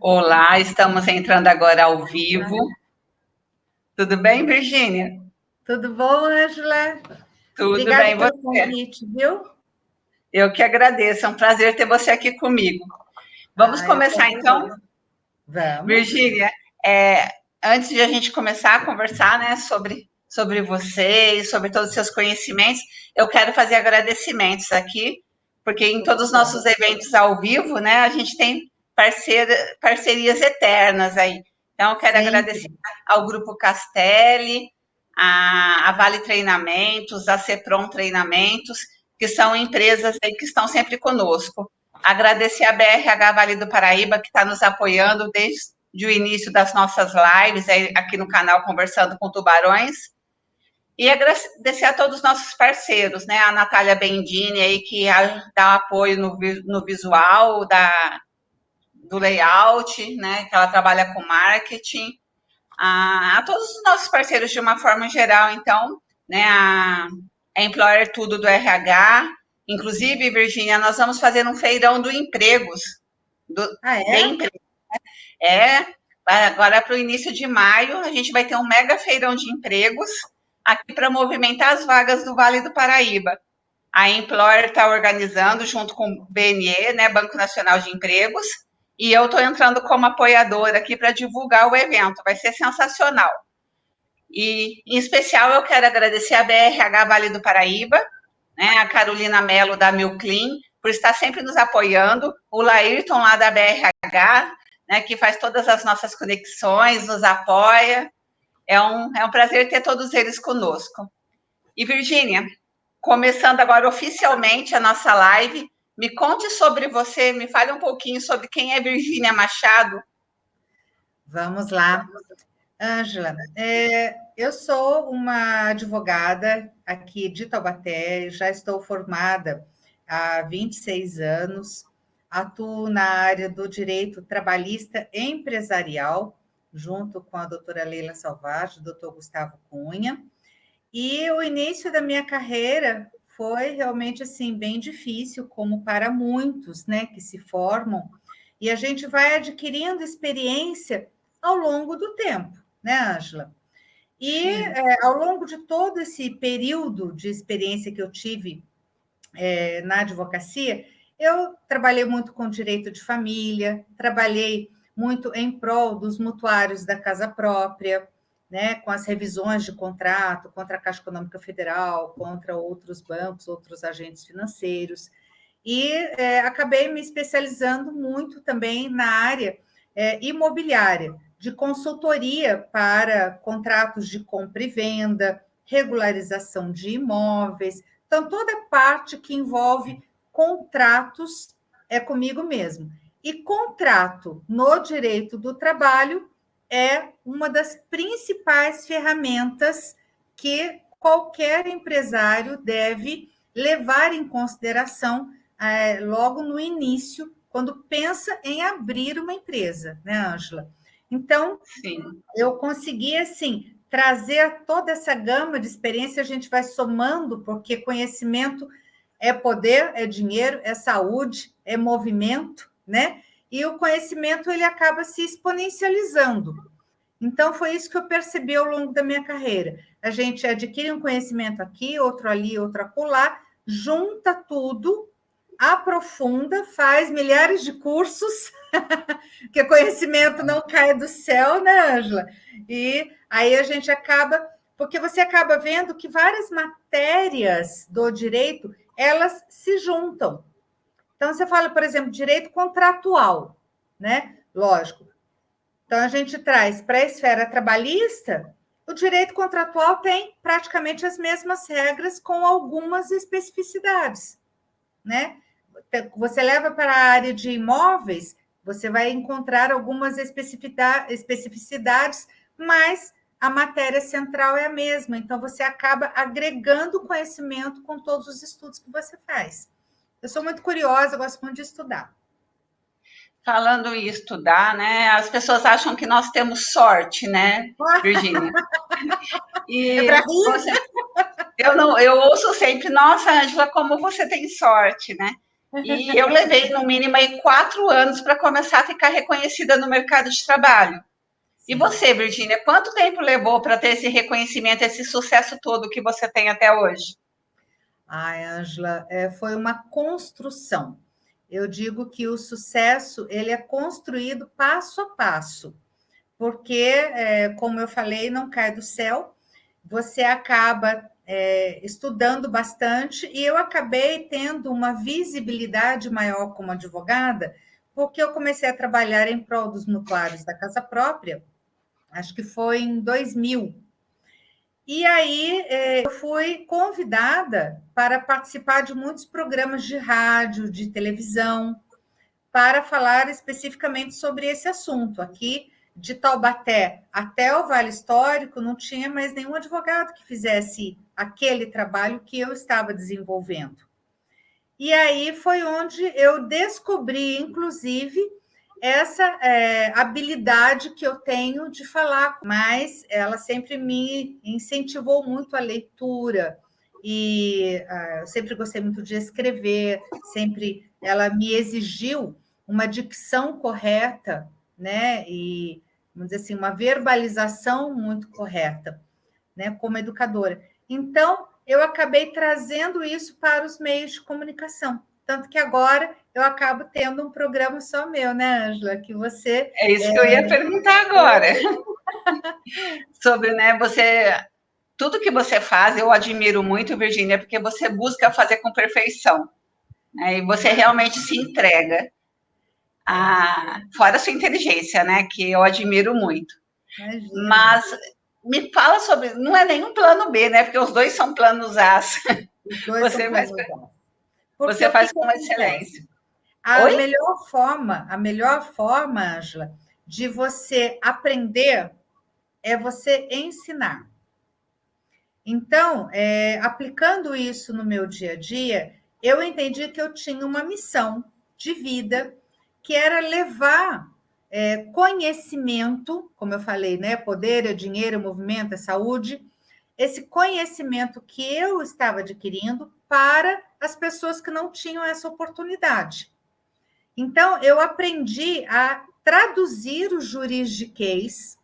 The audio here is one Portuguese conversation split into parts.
Olá, estamos entrando agora ao vivo. Tudo bem, Virgínia? Tudo bom, Ângela? Tudo Obrigada bem, pelo você? convite, viu? Eu que agradeço, é um prazer ter você aqui comigo. Vamos Eu que começar então? agradeço. Vamos. Virgínia, antes de a gente começar a conversar, né, sobre você e sobre todos os seus conhecimentos, eu quero fazer agradecimentos aqui, porque em Por todos os favor. nossos eventos ao vivo, né, a gente tem parcerias eternas aí. Então, eu quero agradecer Sempre. ao Grupo Castelli, a Vale Treinamentos, a Cepron Treinamentos, que são empresas aí que estão sempre conosco. Agradecer a BRH Vale do Paraíba, que está nos apoiando desde o início das nossas lives aqui no canal Conversando com Tubarões. E agradecer a todos os nossos parceiros, né? A Natália Bendini aí, que dá apoio no visual, do layout, né? Que ela trabalha com marketing. A todos os nossos parceiros de uma forma geral, então, né? A Employer Tudo do RH. Inclusive, Virgínia, nós vamos fazer um feirão do empregos, Ah, de é? emprego. É, agora para o início de maio, a gente vai ter um mega feirão de empregos aqui para movimentar as vagas do Vale do Paraíba. A Employer está organizando junto com o BNE, né, Banco Nacional de Empregos, e eu estou entrando como apoiadora aqui para divulgar o evento. Vai ser sensacional. E, em especial, eu quero agradecer a BRH Vale do Paraíba, né, a Carolina Mello da Milclean, por estar sempre nos apoiando, o Laírton lá da BRH, né, que faz todas as nossas conexões, nos apoia. É um prazer ter todos eles conosco. E, Virgínia, começando agora oficialmente a nossa live, me conte sobre você, me fale um pouquinho sobre quem é Virgínia Machado. Vamos lá. Ângela, eu sou uma advogada aqui de Taubaté, já estou formada há 26 anos, atuo na área do direito trabalhista empresarial, junto com a doutora Leila Salvage, doutor Gustavo Cunha. E o início da minha carreira foi realmente assim bem difícil, como para muitos, né, que se formam, e a gente vai adquirindo experiência ao longo do tempo, né, Ângela? E ao longo de todo esse período de experiência que eu tive na advocacia, eu trabalhei muito com direito de família, trabalhei muito em prol dos mutuários da casa própria, né, com as revisões de contrato contra a Caixa Econômica Federal, contra outros bancos, outros agentes financeiros, e acabei me especializando muito também na área imobiliária, de consultoria para contratos de compra e venda, regularização de imóveis, então toda a parte que envolve contratos é comigo mesmo. E contrato no direito do trabalho é uma das principais ferramentas que qualquer empresário deve levar em consideração logo no início, quando pensa em abrir uma empresa, né, Ângela? Então, Sim. eu consegui, assim, trazer toda essa gama de experiência, a gente vai somando, porque conhecimento é poder, é dinheiro, é saúde, é movimento, né? E o conhecimento, ele acaba se exponencializando. Então, foi isso que eu percebi ao longo da minha carreira. A gente adquire um conhecimento aqui, outro ali, outro acolá, junta tudo, aprofunda, faz milhares de cursos, porque conhecimento não cai do céu, né, Ângela? E aí a gente acaba, porque você acaba vendo que várias matérias do direito, elas se juntam. Então, você fala, por exemplo, direito contratual, né? Lógico, então, a gente traz para a esfera trabalhista, o direito contratual tem praticamente as mesmas regras, com algumas especificidades, né? Você leva para a área de imóveis, você vai encontrar algumas especificidades, mas a matéria central é a mesma, então você acaba agregando conhecimento com todos os estudos que você faz. Eu sou muito curiosa, gosto muito de estudar. Falando em estudar, né? As pessoas acham que nós temos sorte, né, Virgínia? É para E rir? você, eu não, eu ouço sempre, nossa, Ângela, como você tem sorte, né? E eu levei, no mínimo, aí 4 anos para começar a ficar reconhecida no mercado de trabalho. E Sim. você, Virgínia, quanto tempo levou para ter esse reconhecimento, esse sucesso todo que você tem até hoje? Ai, Ângela, foi uma construção. Eu digo que o sucesso ele é construído passo a passo, porque, como eu falei, não cai do céu. Você acaba estudando bastante e eu acabei tendo uma visibilidade maior como advogada, porque eu comecei a trabalhar em prol dos mutuários da casa própria, acho que foi em 2000. E aí eu fui convidada para participar de muitos programas de rádio, de televisão, para falar especificamente sobre esse assunto. Aqui de Taubaté até o Vale Histórico não tinha mais nenhum advogado que fizesse aquele trabalho que eu estava desenvolvendo. E aí foi onde eu descobri, inclusive, essa habilidade que eu tenho de falar, mas ela sempre me incentivou muito a leitura e eu sempre gostei muito de escrever, sempre ela me exigiu uma dicção correta, né? E vamos dizer assim, uma verbalização muito correta, né? Como educadora. Então, eu acabei trazendo isso para os meios de comunicação. Tanto que agora eu acabo tendo um programa só meu, né, Ângela? Que você. É isso que eu ia perguntar agora. Sobre, né, você. Tudo que você faz, eu admiro muito, Virgínia, porque você busca fazer com perfeição. Né, e você realmente se entrega. Fora a sua inteligência, né? Que eu admiro muito. Imagina. Mas me fala sobre. Não é nenhum plano B, né? Porque os dois são planos A. Os dois são Você faz, planos A. Porque você o que, faz que com acontece? excelência. Oi? A melhor forma, Ângela, de você aprender é você ensinar. Então, aplicando isso no meu dia a dia, eu entendi que eu tinha uma missão de vida, que era levar conhecimento, como eu falei, né? Poder é dinheiro, é movimento, é saúde, esse conhecimento que eu estava adquirindo para as pessoas que não tinham essa oportunidade. Então, eu aprendi a traduzir o juridiquês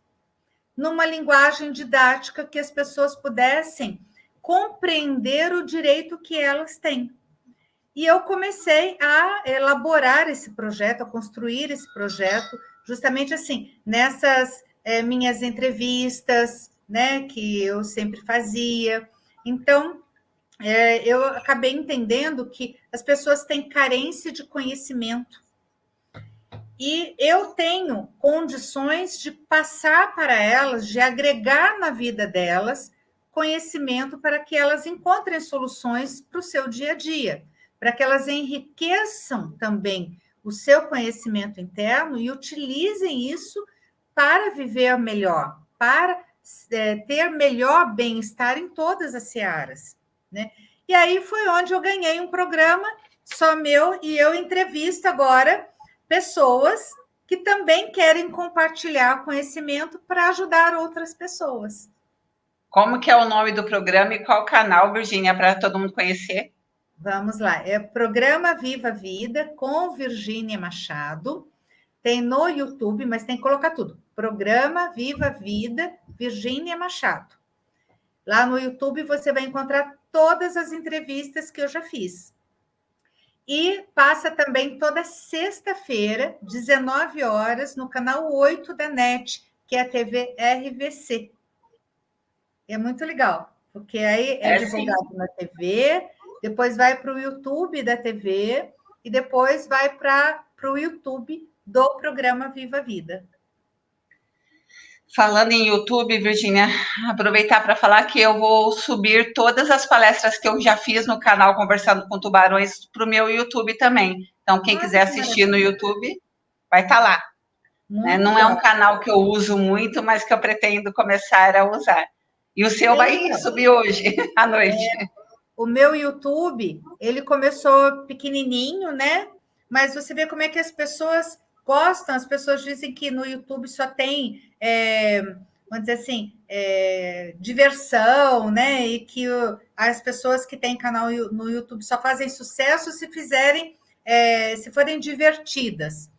numa linguagem didática que as pessoas pudessem compreender o direito que elas têm. E eu comecei a elaborar esse projeto, a construir esse projeto, justamente assim, nessas minhas entrevistas, né, que eu sempre fazia. Então, eu acabei entendendo que as pessoas têm carência de conhecimento e eu tenho condições de passar para elas, de agregar na vida delas conhecimento para que elas encontrem soluções para o seu dia a dia, para que elas enriqueçam também o seu conhecimento interno e utilizem isso para viver melhor, para ter melhor bem-estar em todas as searas, né? E aí foi onde eu ganhei um programa só meu e eu entrevisto agora pessoas que também querem compartilhar conhecimento para ajudar outras pessoas. Como que é o nome do programa e qual canal, Virgínia, para todo mundo conhecer? Vamos lá, é Programa Viva Vida com Virgínia Machado. Tem no YouTube, mas tem que colocar tudo. Programa Viva Vida, Virgínia Machado. Lá no YouTube você vai encontrar todas as entrevistas que eu já fiz. E passa também toda sexta-feira, 19 horas, no canal 8 da NET, que é a TV RVC. É muito legal, porque aí é Sim. divulgado na TV, depois vai para o YouTube da TV e depois vai para o YouTube do programa Viva a Vida. Falando em YouTube, Virgínia, aproveitar para falar que eu vou subir todas as palestras que eu já fiz no canal Conversando com Tubarões para o meu YouTube também. Então, quem Ai, quiser que assistir no maravilha. YouTube, vai estar lá. Né? Muito Não é um bom. canal que eu uso muito, mas que eu pretendo começar a usar. E o seu vai Então, subir hoje, à noite. o meu YouTube, ele começou pequenininho, né? Mas você vê como é que as pessoas gostam. As pessoas dizem que no YouTube só tem, vamos dizer assim, diversão, né? E que as pessoas que têm canal no YouTube só fazem sucesso se fizerem se forem divertidas.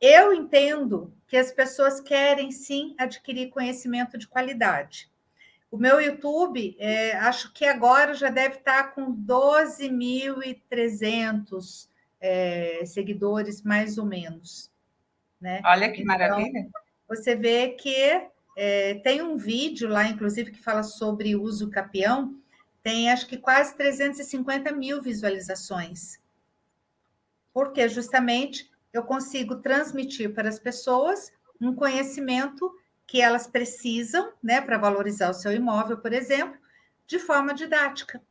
Eu entendo que as pessoas querem, sim, adquirir conhecimento de qualidade. O meu YouTube, acho que agora já deve estar com 12.300 seguidores, mais ou menos, né? Olha que Então, maravilha. você vê que tem um vídeo lá, inclusive, que fala sobre uso capião, tem acho que quase 350 mil visualizações. Porque justamente eu consigo transmitir para as pessoas um conhecimento que elas precisam, né, para valorizar o seu imóvel, por exemplo, de forma didática.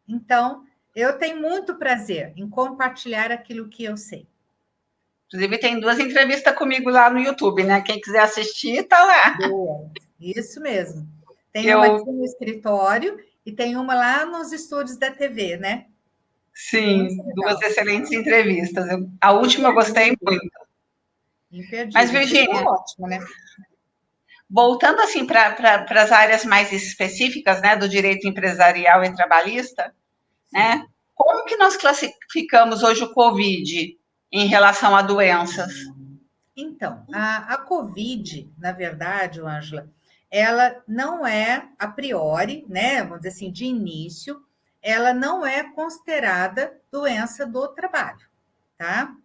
Então, eu tenho muito prazer em compartilhar aquilo que eu sei. Inclusive, tem 2 entrevistas comigo lá no YouTube, né? Quem quiser assistir, tá lá. Boa. Isso mesmo. Tem uma aqui Eu, no escritório e tem uma lá nos estúdios da TV, né? Muito sim, 2 legal. excelentes entrevistas. A última eu gostei Imperdível. muito. Mas, Imperdível. Tudo Virgínia, ótimo, né? voltando assim para as áreas mais específicas, né, do direito empresarial e trabalhista, Sim. né? Como que nós classificamos hoje o Covid em relação a doenças? Então, a Covid, na verdade, Ângela, ela não é, a priori, né, vamos dizer assim, de início, ela não é considerada doença do trabalho, tá?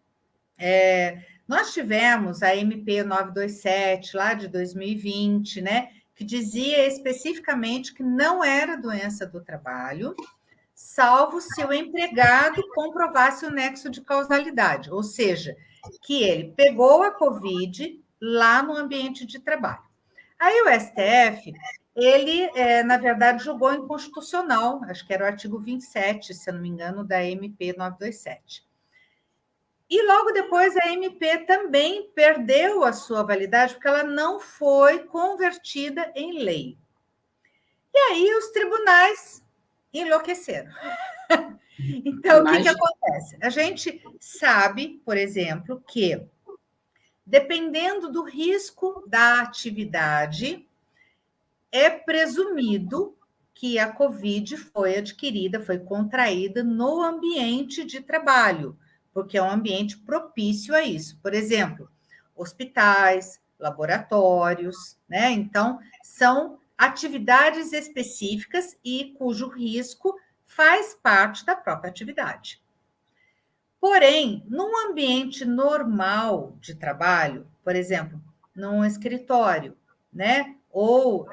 Nós tivemos a MP 927, lá de 2020, né, que dizia especificamente que não era doença do trabalho, salvo se o empregado comprovasse o nexo de causalidade, ou seja, que ele pegou a Covid lá no ambiente de trabalho. Aí o STF, ele, na verdade, julgou inconstitucional, acho que era o artigo 27, se eu não me engano, da MP 927. E logo depois a MP também perdeu a sua validade, porque ela não foi convertida em lei. E aí os tribunais enlouqueceram. Então, o que, que Imagina. acontece? A gente sabe, por exemplo, que dependendo do risco da atividade, é presumido que a Covid foi adquirida, foi contraída no ambiente de trabalho, porque é um ambiente propício a isso. Por exemplo, hospitais, laboratórios, né? Então, são atividades específicas e cujo risco faz parte da própria atividade. Porém, num ambiente normal de trabalho, por exemplo, num escritório, né? Ou,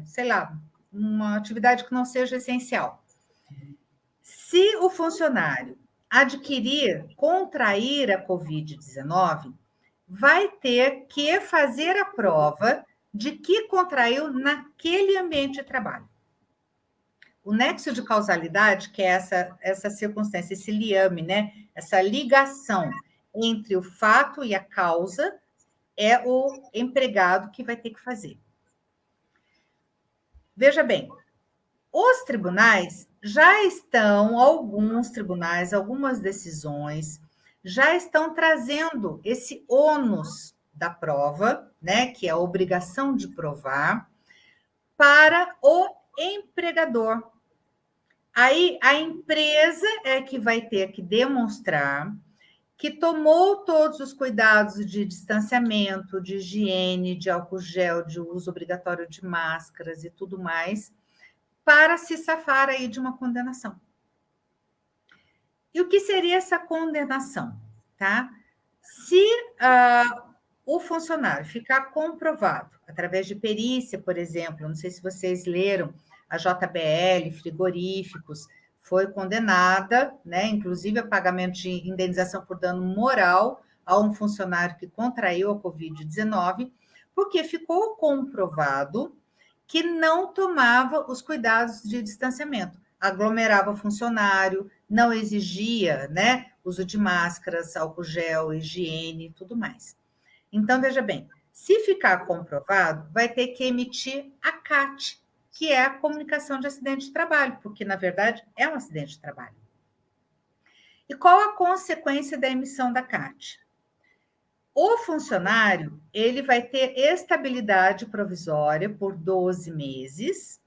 sei lá, uma atividade que não seja essencial. Se o funcionário contrair a Covid-19, vai ter que fazer a prova de que contraiu naquele ambiente de trabalho. O nexo de causalidade, que é essa circunstância, esse liame, né? Essa ligação entre o fato e a causa, é o empregado que vai ter que fazer. Veja bem, os tribunais já estão, alguns tribunais, algumas decisões, já estão trazendo esse ônus da prova, né? Que é a obrigação de provar, para o empregador. Aí a empresa é que vai ter que demonstrar que tomou todos os cuidados de distanciamento, de higiene, de álcool gel, de uso obrigatório de máscaras e tudo mais, para se safar aí de uma condenação. E o que seria essa condenação? Tá? Se o funcionário ficar comprovado, através de perícia, por exemplo, não sei se vocês leram, a JBL, frigoríficos, foi condenada, né, inclusive a pagamento de indenização por dano moral a um funcionário que contraiu a Covid-19, porque ficou comprovado que não tomava os cuidados de distanciamento, aglomerava funcionário, não exigia, né, uso de máscaras, álcool gel, higiene e tudo mais. Então, veja bem, se ficar comprovado, vai ter que emitir a CAT, que é a comunicação de acidente de trabalho, porque, na verdade, é um acidente de trabalho. E qual a consequência da emissão da CAT? O funcionário, ele vai ter estabilidade provisória por 12 meses,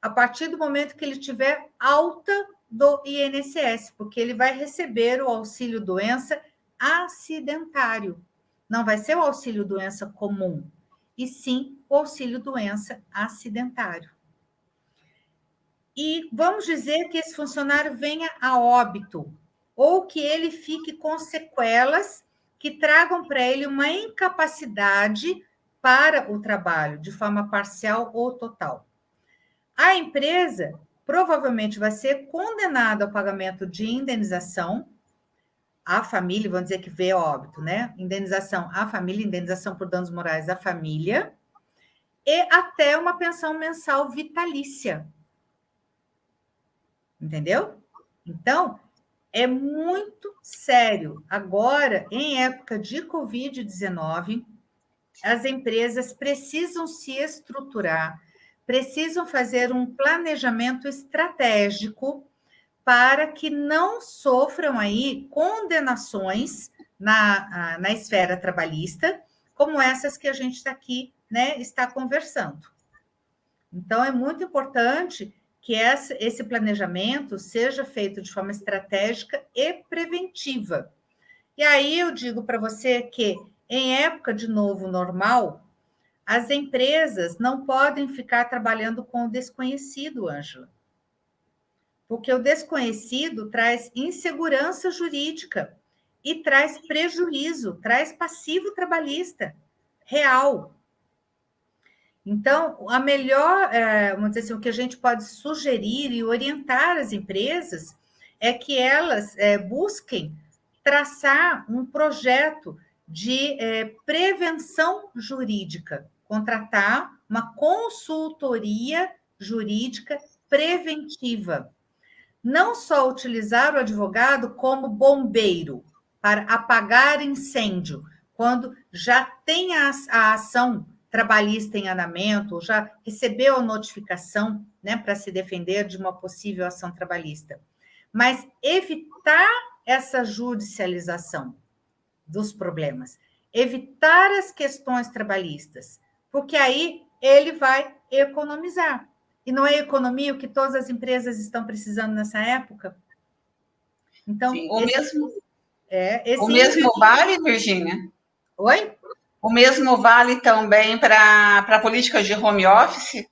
a partir do momento que ele tiver alta do INSS, porque ele vai receber o auxílio-doença acidentário. Não vai ser o auxílio-doença comum, e sim o auxílio-doença acidentário. E vamos dizer que esse funcionário venha a óbito, ou que ele fique com sequelas que tragam para ele uma incapacidade para o trabalho, de forma parcial ou total. A empresa provavelmente vai ser condenada ao pagamento de indenização à família, vamos dizer que veio a óbito, né? Indenização à família, indenização por danos morais à família, e até uma pensão mensal vitalícia. Entendeu? Então, é muito sério. Agora, em época de Covid-19, as empresas precisam se estruturar, precisam fazer um planejamento estratégico para que não sofram aí condenações na esfera trabalhista, como essas que a gente está aqui, né, está conversando. Então, é muito importante que esse planejamento seja feito de forma estratégica e preventiva. E aí eu digo para você que, em época de novo normal, as empresas não podem ficar trabalhando com o desconhecido, Ângela. Porque o desconhecido traz insegurança jurídica e traz prejuízo, traz passivo trabalhista real. Então, a melhor, vamos dizer assim, o que a gente pode sugerir e orientar as empresas é que elas busquem traçar um projeto de prevenção jurídica, contratar uma consultoria jurídica preventiva. Não só utilizar o advogado como bombeiro para apagar incêndio, quando já tem a ação trabalhista em andamento, já recebeu a notificação, né, para se defender de uma possível ação trabalhista. Mas evitar essa judicialização dos problemas, evitar as questões trabalhistas, porque aí ele vai economizar. E não é economia o que todas as empresas estão precisando nessa época? Então, sim, o esse mesmo vale, Virgínia? Oi? O mesmo vale também para políticas de home office?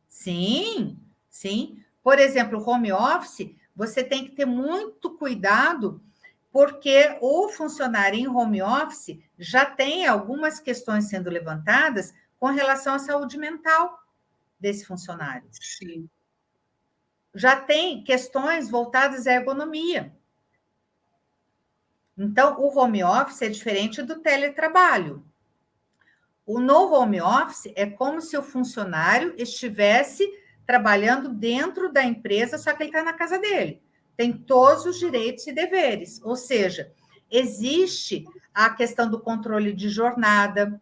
Sim, sim. Por exemplo, home office, você tem que ter muito cuidado, porque o funcionário em home office já tem algumas questões sendo levantadas com relação à saúde mental desse funcionário. Sim. Já tem questões voltadas à ergonomia. Então, o home office é diferente do teletrabalho. O no home office é como se o funcionário estivesse trabalhando dentro da empresa, só que ele está na casa dele. Tem todos os direitos e deveres. Ou seja, existe a questão do controle de jornada,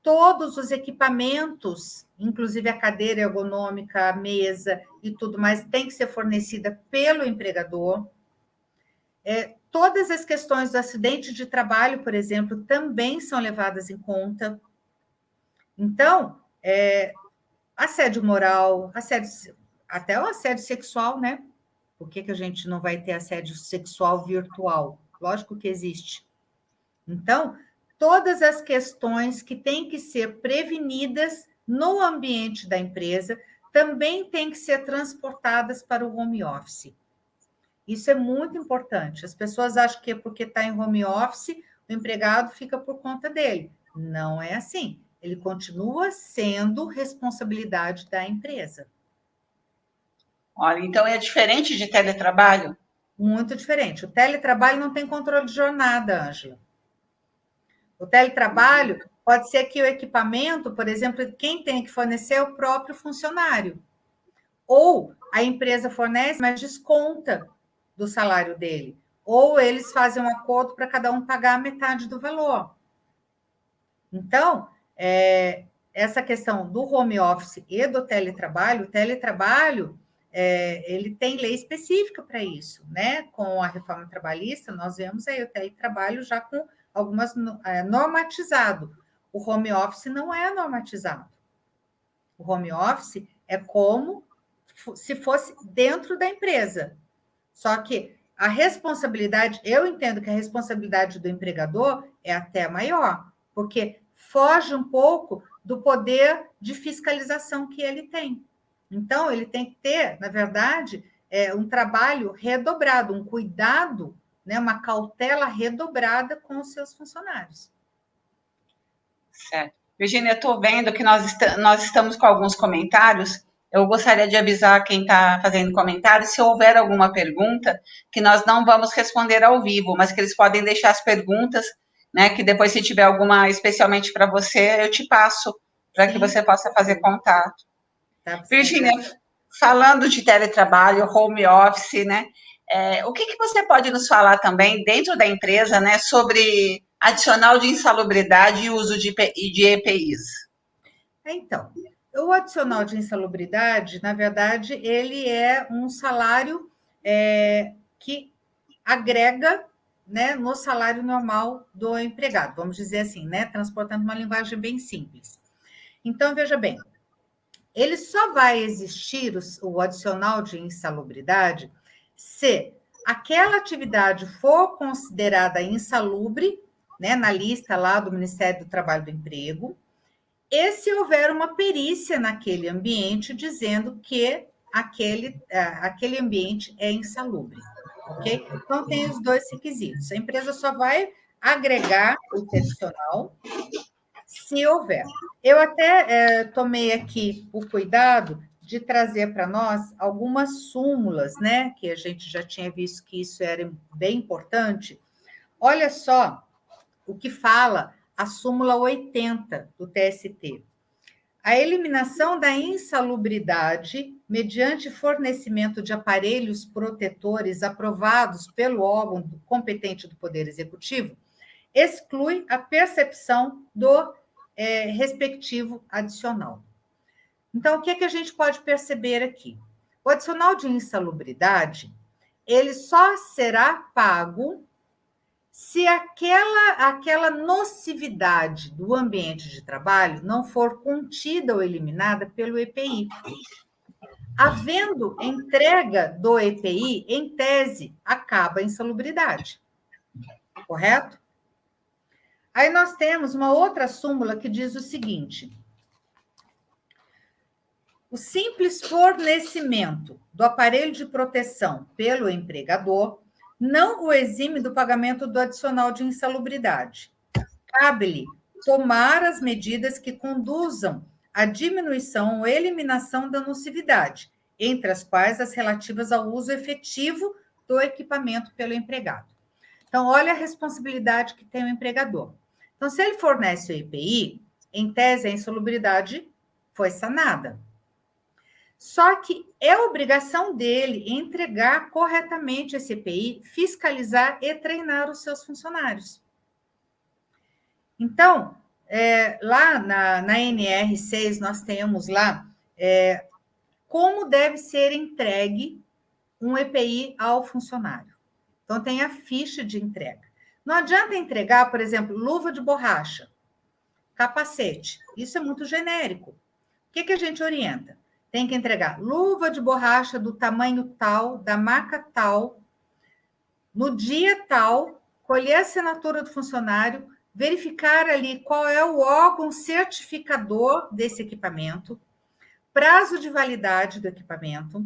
todos os equipamentos, inclusive a cadeira ergonômica, a mesa e tudo mais, tem que ser fornecida pelo empregador. Todas as questões do acidente de trabalho, por exemplo, também são levadas em conta. Então, assédio moral, até o assédio sexual, né? Por que a gente não vai ter assédio sexual virtual? Lógico que existe. Então, todas as questões que têm que ser prevenidas no ambiente da empresa também têm que ser transportadas para o home office. Isso é muito importante. As pessoas acham que porque está em home office, o empregado fica por conta dele. Não é assim. Ele continua sendo responsabilidade da empresa. Olha, então é diferente de teletrabalho? Muito diferente. O teletrabalho não tem controle de jornada, Ângela. O teletrabalho pode ser que o equipamento, por exemplo, quem tem que fornecer é o próprio funcionário. Ou a empresa fornece, mas desconta do salário dele. Ou eles fazem um acordo para cada um pagar a metade do valor. Então, essa questão do home office e do teletrabalho, o teletrabalho, ele tem lei específica para isso, né? Com a reforma trabalhista, nós vemos aí o teletrabalho já com algumas normatizado. O home office não é normatizado. O home office é como se fosse dentro da empresa. Só que a responsabilidade, eu entendo que a responsabilidade do empregador é até maior, porque foge um pouco do poder de fiscalização que ele tem. Então, ele tem que ter, na verdade, um trabalho redobrado, um cuidado, né, uma cautela redobrada com os seus funcionários. Certo. Virginia, eu estou vendo que nós estamos com alguns comentários. Eu gostaria de avisar quem está fazendo comentários, se houver alguma pergunta, que nós não vamos responder ao vivo, mas que eles podem deixar as perguntas, né? Que depois, se tiver alguma especialmente para você, eu te passo, para que você possa fazer contato. Tá, Virginia, falando de teletrabalho, home office, né? O que você pode nos falar também dentro da empresa, né, sobre adicional de insalubridade e uso de EPIs? Então, o adicional de insalubridade, na verdade, ele é um salário que agrega, né, no salário normal do empregado, vamos dizer assim, né, transportando uma linguagem bem simples. Então, veja bem, ele só vai existir o adicional de insalubridade se aquela atividade for considerada insalubre, né, na lista lá do Ministério do Trabalho e do Emprego, e se houver uma perícia naquele ambiente dizendo que aquele ambiente é insalubre, ok? Então, tem os dois requisitos. A empresa só vai agregar o adicional se houver. Eu até tomei aqui o cuidado de trazer para nós algumas súmulas, né? Que a gente já tinha visto que isso era bem importante. Olha só o que fala a súmula 80 do TST. A eliminação da insalubridade mediante fornecimento de aparelhos protetores aprovados pelo órgão competente do Poder Executivo exclui a percepção do respectivo adicional. Então, o que a gente pode perceber aqui? O adicional de insalubridade, ele só será pago se aquela nocividade do ambiente de trabalho não for contida ou eliminada pelo EPI. Havendo entrega do EPI, em tese, acaba a insalubridade. Correto? Aí nós temos uma outra súmula que diz o seguinte: o simples fornecimento do aparelho de proteção pelo empregador não o exime do pagamento do adicional de insalubridade. Cabe-lhe tomar as medidas que conduzam à diminuição ou eliminação da nocividade, entre as quais as relativas ao uso efetivo do equipamento pelo empregado. Então, olha a responsabilidade que tem o empregador. Então, se ele fornece o EPI, em tese, a insalubridade foi sanada. Só que é obrigação dele entregar corretamente esse EPI, fiscalizar e treinar os seus funcionários. Então, lá na NR6, nós temos lá como deve ser entregue um EPI ao funcionário. Então, tem a ficha de entrega. Não adianta entregar, por exemplo, luva de borracha, capacete. Isso é muito genérico. O que a gente orienta? Tem que entregar luva de borracha do tamanho tal, da marca tal, no dia tal, colher a assinatura do funcionário, verificar ali qual é o órgão certificador desse equipamento, prazo de validade do equipamento.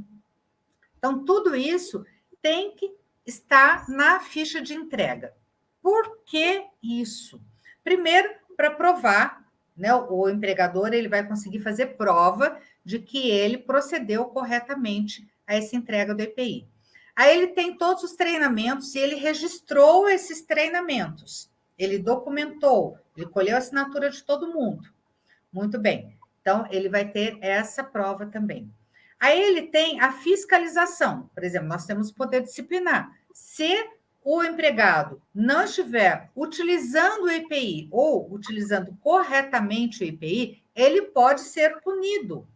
Então, tudo isso tem que estar na ficha de entrega. Por que isso? Primeiro, para provar, né, o empregador ele vai conseguir fazer prova de que ele procedeu corretamente a essa entrega do EPI. Aí ele tem todos os treinamentos e ele registrou esses treinamentos. Ele documentou, ele colheu a assinatura de todo mundo. Muito bem. Então, ele vai ter essa prova também. Aí ele tem a fiscalização. Por exemplo, nós temos o poder disciplinar. Se o empregado não estiver utilizando o EPI ou utilizando corretamente o EPI, ele pode ser punido.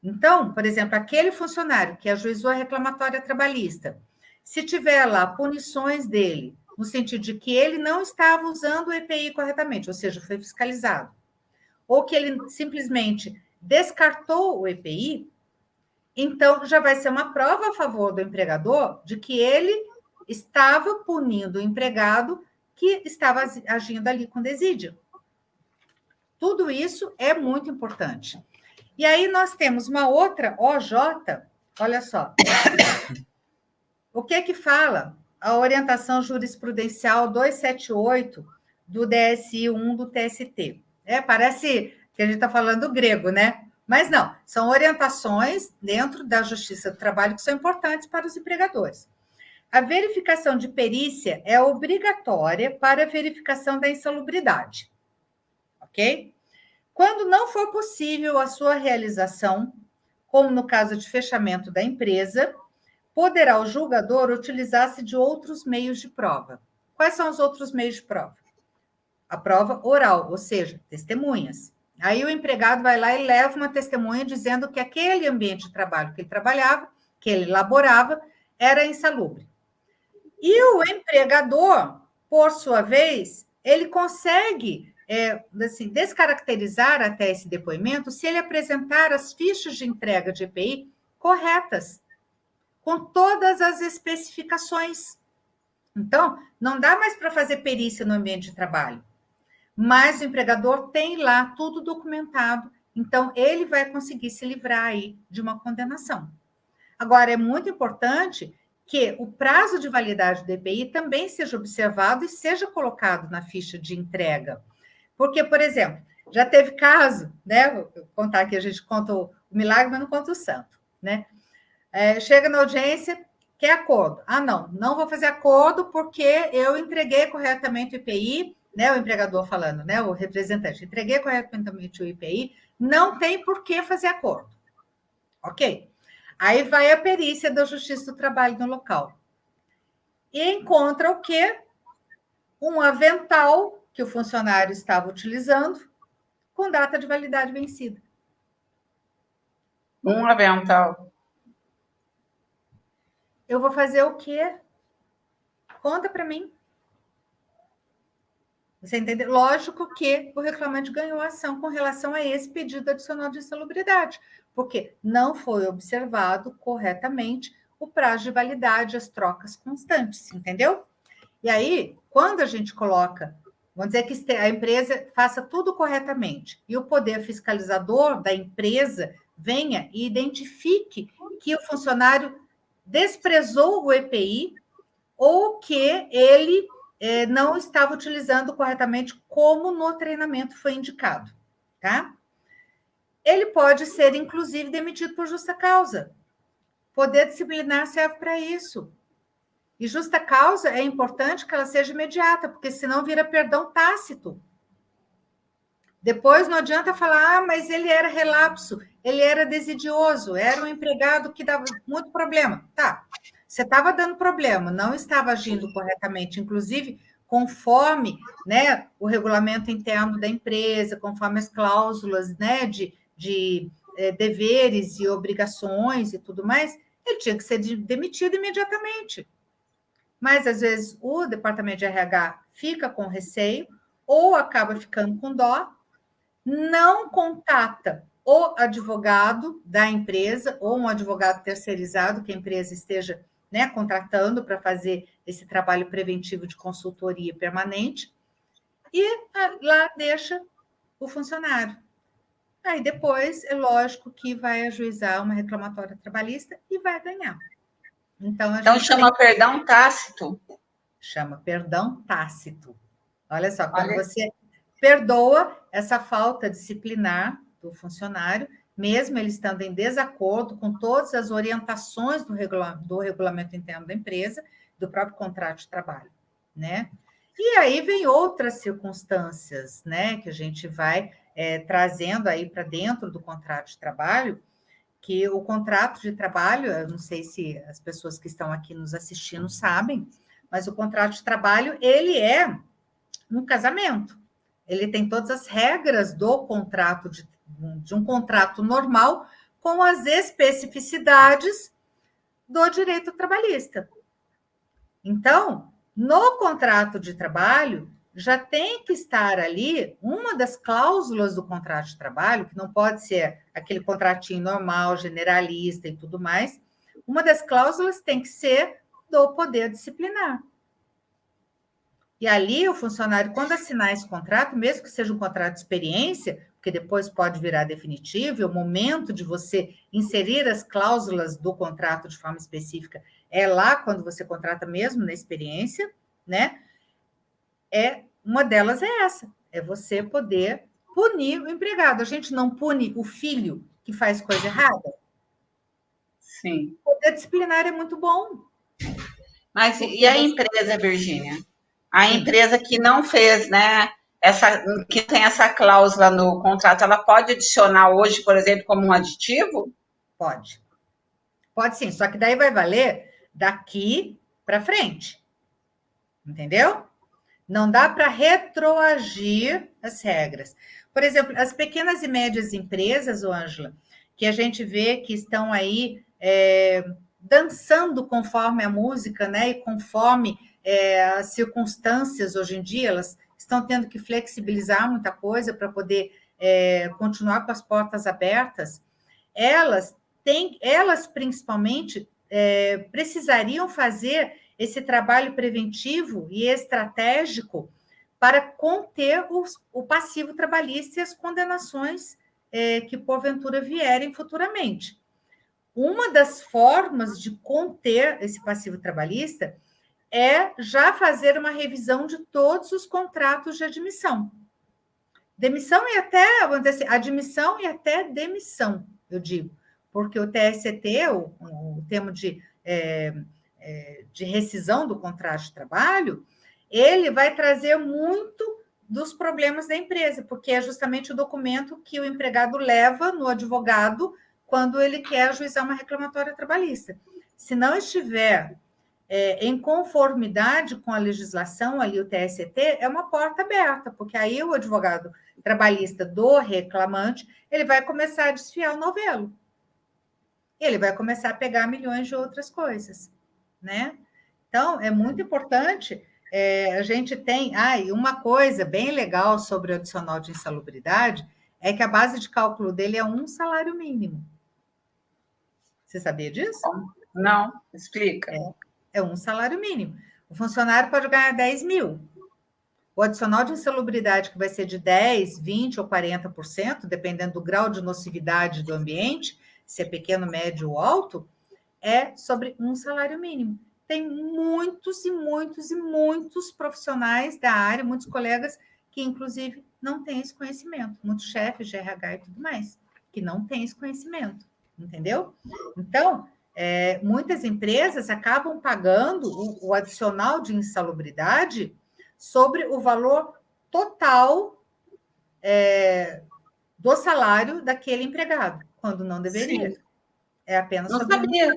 Então, por exemplo, aquele funcionário que ajuizou a reclamatória trabalhista, se tiver lá punições dele, no sentido de que ele não estava usando o EPI corretamente, ou seja, foi fiscalizado, ou que ele simplesmente descartou o EPI, Então, já vai ser uma prova a favor do empregador de que ele estava punindo o empregado que estava agindo ali com desídia. Tudo isso é muito importante. E aí nós temos uma outra OJ, olha só. O que é que fala? A orientação jurisprudencial 278 do DSI-1 do TST. Parece que a gente está falando grego, né? Mas não, são orientações dentro da Justiça do Trabalho que são importantes para os empregadores. A verificação de perícia é obrigatória para a verificação da insalubridade, ok? Quando não for possível a sua realização, como no caso de fechamento da empresa, poderá o julgador utilizar-se de outros meios de prova. Quais são os outros meios de prova? A prova oral, ou seja, testemunhas. Aí o empregado vai lá e leva uma testemunha dizendo que aquele ambiente de trabalho que ele trabalhava, que ele laborava, era insalubre. E o empregador, por sua vez, ele consegue descaracterizar até esse depoimento se ele apresentar as fichas de entrega de EPI corretas, com todas as especificações. Então, não dá mais para fazer perícia no ambiente de trabalho, mas o empregador tem lá tudo documentado, então ele vai conseguir se livrar aí de uma condenação. Agora, é muito importante que o prazo de validade do EPI também seja observado e seja colocado na ficha de entrega. Porque, por exemplo, já teve caso, né? Vou contar aqui, a gente conta o milagre, mas não conta o santo, né? Chega na audiência, quer acordo. Ah, não vou fazer acordo porque eu entreguei corretamente o IPI, né? O empregador falando, né? O representante, entreguei corretamente o IPI, não tem por que fazer acordo. Ok? Aí vai a perícia da Justiça do Trabalho no local. E encontra o quê? Um avental que o funcionário estava utilizando com data de validade vencida. Um avental. Eu vou fazer o quê? Conta para mim. Você entendeu? Lógico que o reclamante ganhou a ação com relação a esse pedido adicional de insalubridade, porque não foi observado corretamente o prazo de validade, as trocas constantes, entendeu? E aí, quando a gente coloca, vamos dizer que a empresa faça tudo corretamente e o poder fiscalizador da empresa venha e identifique que o funcionário desprezou o EPI ou que ele não estava utilizando corretamente como no treinamento foi indicado, tá? Ele pode ser, inclusive, demitido por justa causa. Poder disciplinar serve para isso. E justa causa é importante que ela seja imediata, porque senão vira perdão tácito. Depois não adianta falar, mas ele era relapso, ele era desidioso, era um empregado que dava muito problema. Tá, você estava dando problema, não estava agindo corretamente, inclusive conforme, né, o regulamento interno da empresa, conforme as cláusulas, né, de deveres e obrigações e tudo mais, ele tinha que ser demitido imediatamente. Mas, às vezes, o departamento de RH fica com receio ou acaba ficando com dó, não contata o advogado da empresa ou um advogado terceirizado que a empresa esteja, né, contratando para fazer esse trabalho preventivo de consultoria permanente e lá deixa o funcionário. Aí depois, é lógico que vai ajuizar uma reclamatória trabalhista e vai ganhar. Então chama perdão tácito. Chama perdão tácito. Olha só, quando você perdoa essa falta disciplinar do funcionário, mesmo ele estando em desacordo com todas as orientações do regulamento interno da empresa, do próprio contrato de trabalho, né? E aí vem outras circunstâncias, né, que a gente vai trazendo aí para dentro do contrato de trabalho, que o contrato de trabalho, eu não sei se as pessoas que estão aqui nos assistindo sabem, mas o contrato de trabalho, ele é um casamento. Ele tem todas as regras do contrato, de um contrato normal, com as especificidades do direito trabalhista. Então, no contrato de trabalho, já tem que estar ali uma das cláusulas do contrato de trabalho, que não pode ser aquele contratinho normal, generalista e tudo mais. Uma das cláusulas tem que ser do poder disciplinar. E ali o funcionário, quando assinar esse contrato, mesmo que seja um contrato de experiência, porque depois pode virar definitivo, e o momento de você inserir as cláusulas do contrato de forma específica é lá quando você contrata mesmo na experiência, né? Uma delas é essa, é você poder punir o empregado. A gente não pune o filho que faz coisa errada? Sim. O poder disciplinar é muito bom. Mas e a empresa, Virgínia? A Sim. Empresa que não fez, né? Que tem essa cláusula no contrato, ela pode adicionar hoje, por exemplo, como um aditivo? Pode. Pode sim, só que daí vai valer daqui para frente. Entendeu? Não dá para retroagir as regras. Por exemplo, as pequenas e médias empresas, Ângela, que a gente vê que estão aí dançando conforme a música, né? E conforme as circunstâncias hoje em dia, elas estão tendo que flexibilizar muita coisa para poder continuar com as portas abertas. Elas principalmente precisariam fazer esse trabalho preventivo e estratégico para conter o passivo trabalhista e as condenações que porventura vierem futuramente. Uma das formas de conter esse passivo trabalhista é já fazer uma revisão de todos os contratos de admissão. Demissão e até, vamos dizer assim, admissão e até demissão, eu digo, porque o TST, o termo de rescisão do contrato de trabalho, ele vai trazer muito dos problemas da empresa, porque é justamente o documento que o empregado leva no advogado quando ele quer ajuizar uma reclamatória trabalhista. Se não estiver em conformidade com a legislação, ali o TST, é uma porta aberta, porque aí o advogado trabalhista do reclamante, ele vai começar a desfiar o novelo. Ele vai começar a pegar milhões de outras coisas, né? Então, é muito importante, a gente tem... e uma coisa bem legal sobre o adicional de insalubridade é que a base de cálculo dele é um salário mínimo. Você sabia disso? Não, explica. É um salário mínimo. O funcionário pode ganhar 10 mil. O adicional de insalubridade, que vai ser de 10%, 20% ou 40%, dependendo do grau de nocividade do ambiente, se é pequeno, médio ou alto, é sobre um salário mínimo. Tem muitos e muitos e muitos profissionais da área, muitos colegas que, inclusive, não têm esse conhecimento. Muitos chefes de RH e tudo mais, que não têm esse conhecimento, entendeu? Então, muitas empresas acabam pagando o adicional de insalubridade sobre o valor total do salário daquele empregado, quando não deveria. Sim. É apenas não sobre sabia.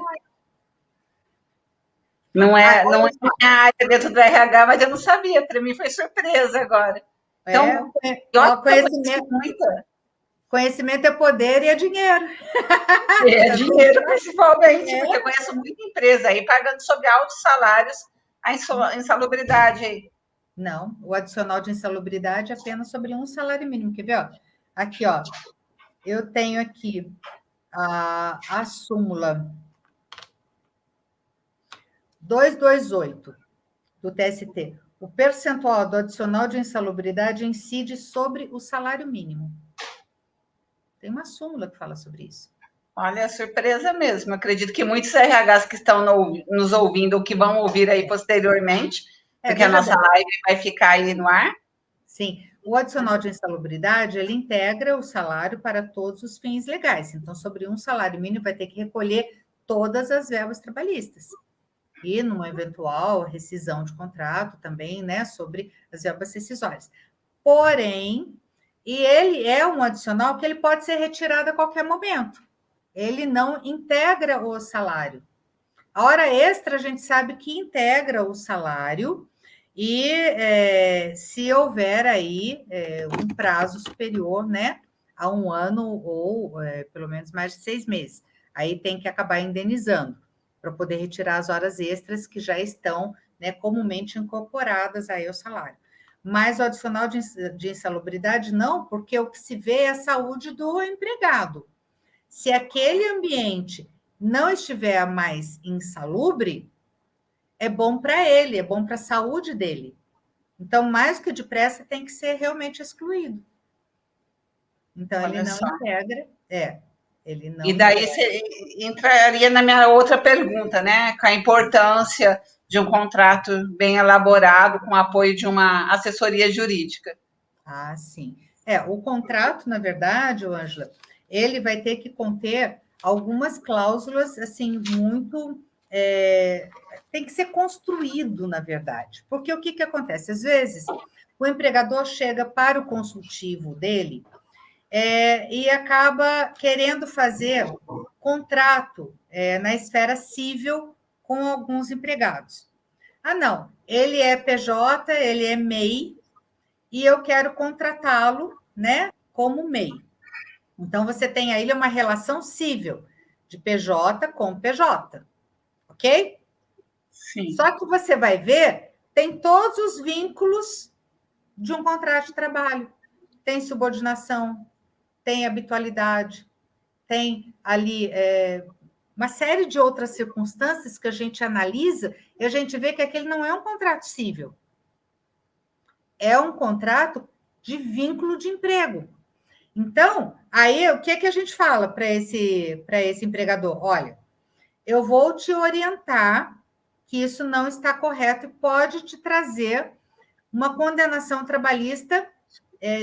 Não é minha área dentro do RH, mas eu não sabia. Para mim foi surpresa agora. Então, conhecimento é poder e é dinheiro. É dinheiro, principalmente, porque eu conheço muita empresa aí pagando sobre altos salários a insalubridade aí. Não, o adicional de insalubridade é apenas sobre um salário mínimo. Quer ver? Ó? Aqui, ó, eu tenho aqui a súmula 228 do TST. O percentual do adicional de insalubridade incide sobre o salário mínimo. Tem uma súmula que fala sobre isso. Olha, surpresa mesmo. Acredito que muitos RHs que estão nos ouvindo ou que vão ouvir aí posteriormente, porque a nossa live vai ficar aí no ar. Sim, o adicional de insalubridade, ele integra o salário para todos os fins legais. Então, sobre um salário mínimo, vai ter que recolher todas as verbas trabalhistas. E numa eventual rescisão de contrato também, né, sobre as verbas rescisórias. Porém, e ele é um adicional que ele pode ser retirado a qualquer momento. Ele não integra o salário. A hora extra, a gente sabe que integra o salário e se houver aí um prazo superior, né, a um ano ou pelo menos mais de 6 meses. Aí tem que acabar indenizando para poder retirar as horas extras que já estão, né, comumente incorporadas aí ao salário. mas o adicional de insalubridade não, porque o que se vê é a saúde do empregado. Se aquele ambiente não estiver mais insalubre, é bom para ele, é bom para a saúde dele. Então, mais do que depressa, tem que ser realmente excluído. Então, ele Olha não só. integra, ele não E daí integra. você entraria na minha outra pergunta, né? Com a importância de um contrato bem elaborado, com o apoio de uma assessoria jurídica. Ah, sim. O contrato, na verdade, Ângela, ele vai ter que conter algumas cláusulas, assim, muito. Tem que ser construído, na verdade. Porque o que acontece? Às vezes, o empregador chega para o consultivo dele e acaba querendo fazer contrato na esfera civil com alguns empregados. Ah, não, ele é PJ, ele é MEI, e eu quero contratá-lo, né, como MEI. Então, você tem aí uma relação civil de PJ com PJ, ok? Sim. Só que você vai ver, tem todos os vínculos de um contrato de trabalho. Tem subordinação, tem habitualidade, tem ali uma série de outras circunstâncias que a gente analisa e a gente vê que aquele não é um contrato civil. É um contrato de vínculo de emprego. Então, aí o que a gente fala para esse empregador? Olha, eu vou te orientar que isso não está correto e pode te trazer uma condenação trabalhista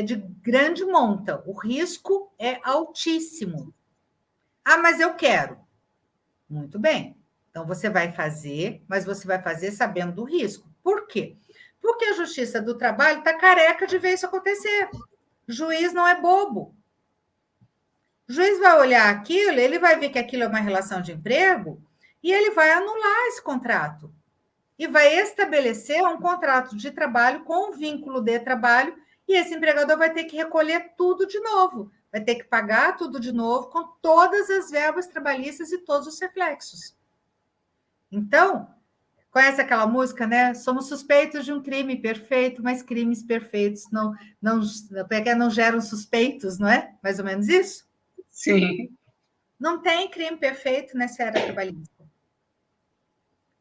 de grande monta. O risco é altíssimo. Ah, mas eu quero. Muito bem. Então, você vai fazer, mas você vai fazer sabendo do risco. Por quê? Porque a Justiça do Trabalho está careca de ver isso acontecer. O juiz não é bobo. O juiz vai olhar aquilo, ele vai ver que aquilo é uma relação de emprego e ele vai anular esse contrato. E vai estabelecer um contrato de trabalho com vínculo de trabalho e esse empregador vai ter que recolher tudo de novo. Vai ter que pagar tudo de novo com todas as verbas trabalhistas e todos os reflexos. Então, conhece aquela música, né? Somos suspeitos de um crime perfeito, mas crimes perfeitos não geram suspeitos, não é? Mais ou menos isso? Sim. Não tem crime perfeito na esfera trabalhista.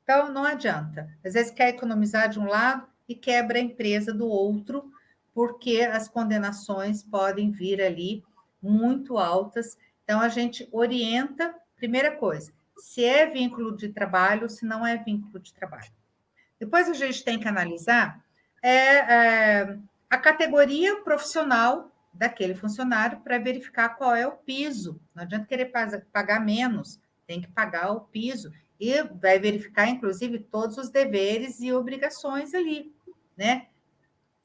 Então, não adianta. Às vezes quer economizar de um lado e quebra a empresa do outro, porque as condenações podem vir ali muito altas. Então, a gente orienta, primeira coisa, se é vínculo de trabalho ou se não é vínculo de trabalho. Depois a gente tem que analisar a categoria profissional daquele funcionário para verificar qual é o piso. Não adianta querer pagar menos, tem que pagar o piso. E vai verificar, inclusive, todos os deveres e obrigações ali, né?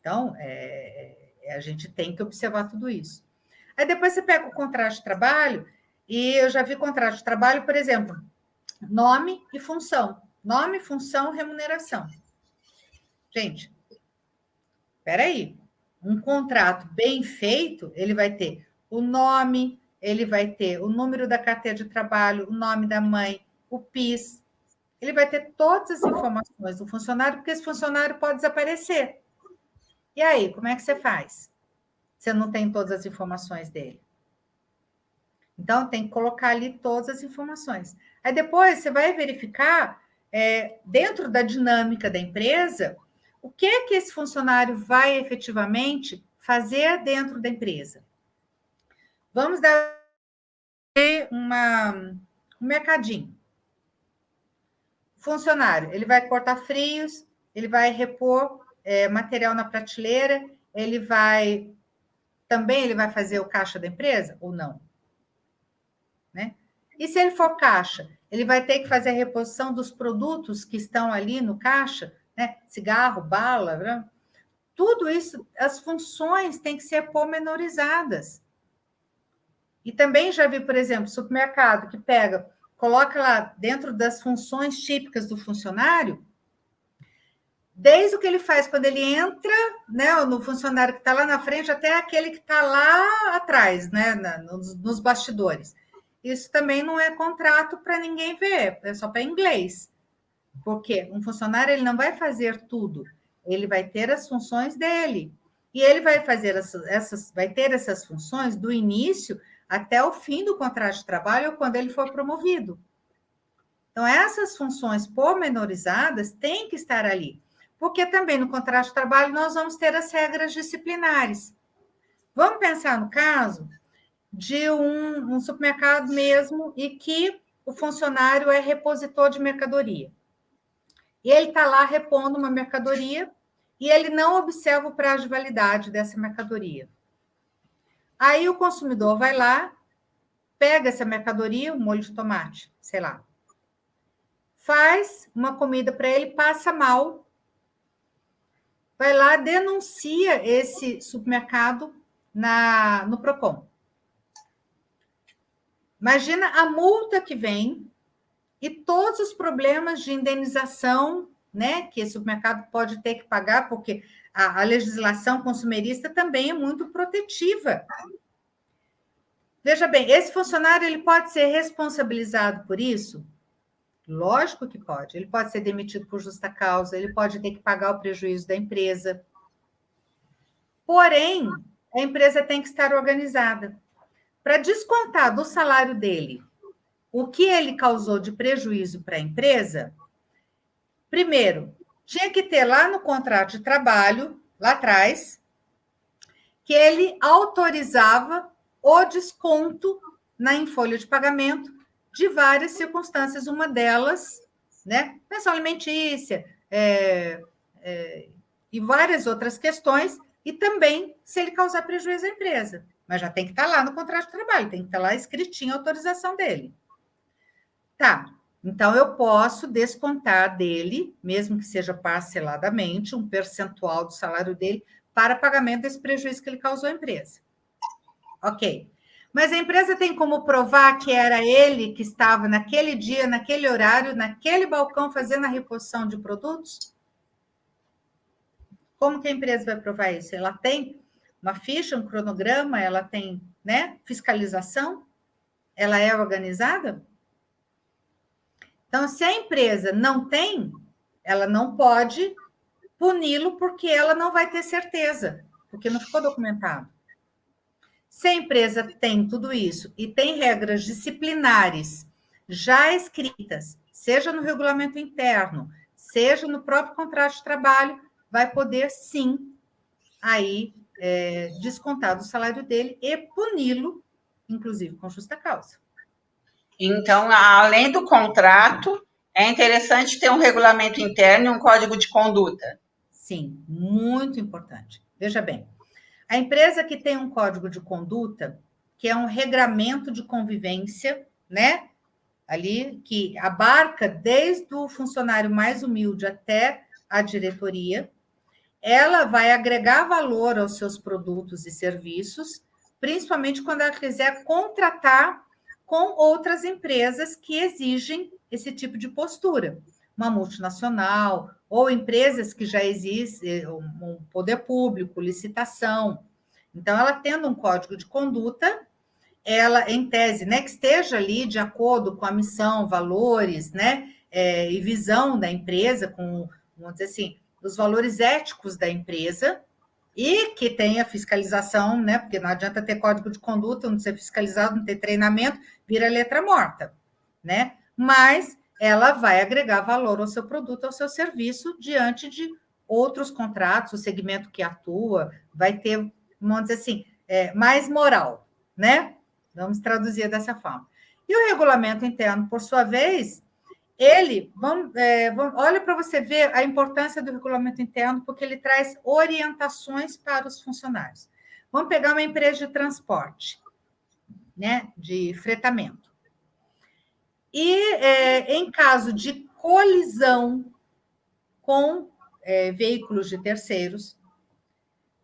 Então, a gente tem que observar tudo isso. Aí depois você pega o contrato de trabalho, e eu já vi contrato de trabalho, por exemplo, nome e função. Nome, função, remuneração. Gente, espera aí. Um contrato bem feito, ele vai ter o nome, ele vai ter o número da carteira de trabalho, o nome da mãe, o PIS. Ele vai ter todas as informações do funcionário, porque esse funcionário pode desaparecer. E aí, como é que você faz? Você não tem todas as informações dele. Então, tem que colocar ali todas as informações. Aí depois você vai verificar, dentro da dinâmica da empresa, o que é que esse funcionário vai efetivamente fazer dentro da empresa. Vamos dar um mercadinho. O funcionário, ele vai cortar frios, ele vai repor material na prateleira, ele vai fazer o caixa da empresa ou não? Né? E se ele for caixa, ele vai ter que fazer a reposição dos produtos que estão ali no caixa, né? Cigarro, bala, né? Tudo isso, as funções têm que ser pormenorizadas. E também já vi, por exemplo, supermercado que coloca lá dentro das funções típicas do funcionário, desde o que ele faz quando ele entra, né, no funcionário que está lá na frente, até aquele que está lá atrás, né, nos bastidores. Isso também não é contrato para ninguém ver, é só para inglês. Porque um funcionário ele não vai fazer tudo. ele vai ter as funções dele. E ele vai fazer vai ter essas funções do início até o fim do contrato de trabalho ou quando ele for promovido. Então, essas funções pormenorizadas têm que estar ali. Porque também no contrato de trabalho nós vamos ter as regras disciplinares. Vamos pensar no caso de um supermercado mesmo e que o funcionário é repositor de mercadoria. E ele está lá repondo uma mercadoria e ele não observa o prazo de validade dessa mercadoria. Aí o consumidor vai lá, pega essa mercadoria, um molho de tomate, sei lá, faz uma comida para ele, passa mal, vai lá, denuncia esse supermercado no Procon. Imagina a multa que vem e todos os problemas de indenização, né, que esse supermercado pode ter que pagar, porque a legislação consumerista também é muito protetiva. Veja bem, esse funcionário ele pode ser responsabilizado por isso? Lógico que pode. Ele pode ser demitido por justa causa, ele pode ter que pagar o prejuízo da empresa. Porém, a empresa tem que estar organizada. Para descontar do salário dele o que ele causou de prejuízo para a empresa, primeiro, tinha que ter lá no contrato de trabalho, lá atrás, que ele autorizava o desconto em folha de pagamento de várias circunstâncias, uma delas, né, pensão alimentícia, e várias outras questões, e também se ele causar prejuízo à empresa. Mas já tem que estar lá no contrato de trabalho, tem que estar lá escritinho a autorização dele. Tá, então eu posso descontar dele, mesmo que seja parceladamente, um percentual do salário dele para pagamento desse prejuízo que ele causou à empresa. Ok. Mas a empresa tem como provar que era ele que estava naquele dia, naquele horário, naquele balcão fazendo a reposição de produtos? Como que a empresa vai provar isso? Ela tem uma ficha, um cronograma, ela tem, né, fiscalização? Ela é organizada? Então, se a empresa não tem, ela não pode puni-lo porque ela não vai ter certeza, porque não ficou documentado. Se a empresa tem tudo isso e tem regras disciplinares já escritas, seja no regulamento interno, seja no próprio contrato de trabalho, vai poder sim aí descontar do salário dele e puni-lo, inclusive com justa causa. Então, além do contrato, é interessante ter um regulamento interno e um código de conduta. Sim, muito importante. Veja bem, a empresa que tem um código de conduta, que é um regramento de convivência, né? Ali, que abarca desde o funcionário mais humilde até a diretoria, ela vai agregar valor aos seus produtos e serviços, principalmente quando ela quiser contratar com outras empresas que exigem esse tipo de postura. Uma multinacional, ou empresas que já existem, um poder público, licitação. Então, ela tendo um código de conduta, ela, em tese, né, que esteja ali de acordo com a missão, valores, né, e visão da empresa, com, vamos dizer assim, os valores éticos da empresa, e que tenha fiscalização, né, porque não adianta ter código de conduta, não ser fiscalizado, não ter treinamento, vira letra morta, né? Mas ela vai agregar valor ao seu produto, ao seu serviço, diante de outros contratos, o segmento que atua, vai ter, vamos dizer assim, mais moral, né? Vamos traduzir dessa forma. E o regulamento interno, por sua vez, ele, olha para você ver a importância do regulamento interno, porque ele traz orientações para os funcionários. Vamos pegar uma empresa de transporte, né, de fretamento. E em caso de colisão com veículos de terceiros,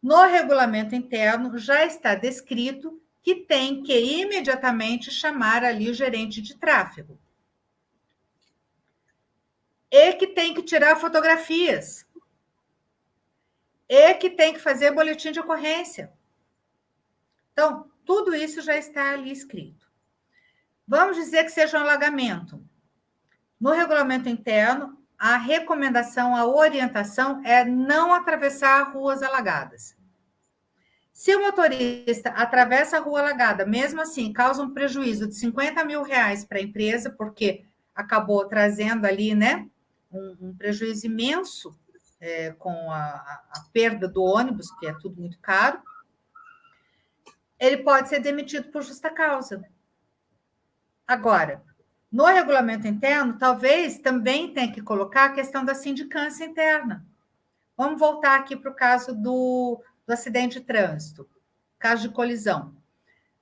no regulamento interno já está descrito que tem que imediatamente chamar ali o gerente de tráfego. E que tem que tirar fotografias. E que tem que fazer boletim de ocorrência. Então, tudo isso já está ali escrito. Vamos dizer que seja um alagamento. No regulamento interno, a recomendação, a orientação é não atravessar ruas alagadas. Se o motorista atravessa a rua alagada, mesmo assim, causa um prejuízo de R$50 mil para a empresa, porque acabou trazendo ali, né, um prejuízo imenso com a perda do ônibus, que é tudo muito caro, ele pode ser demitido por justa causa. Agora, no regulamento interno, talvez também tenha que colocar a questão da sindicância interna. Vamos voltar aqui para o caso do acidente de trânsito, caso de colisão.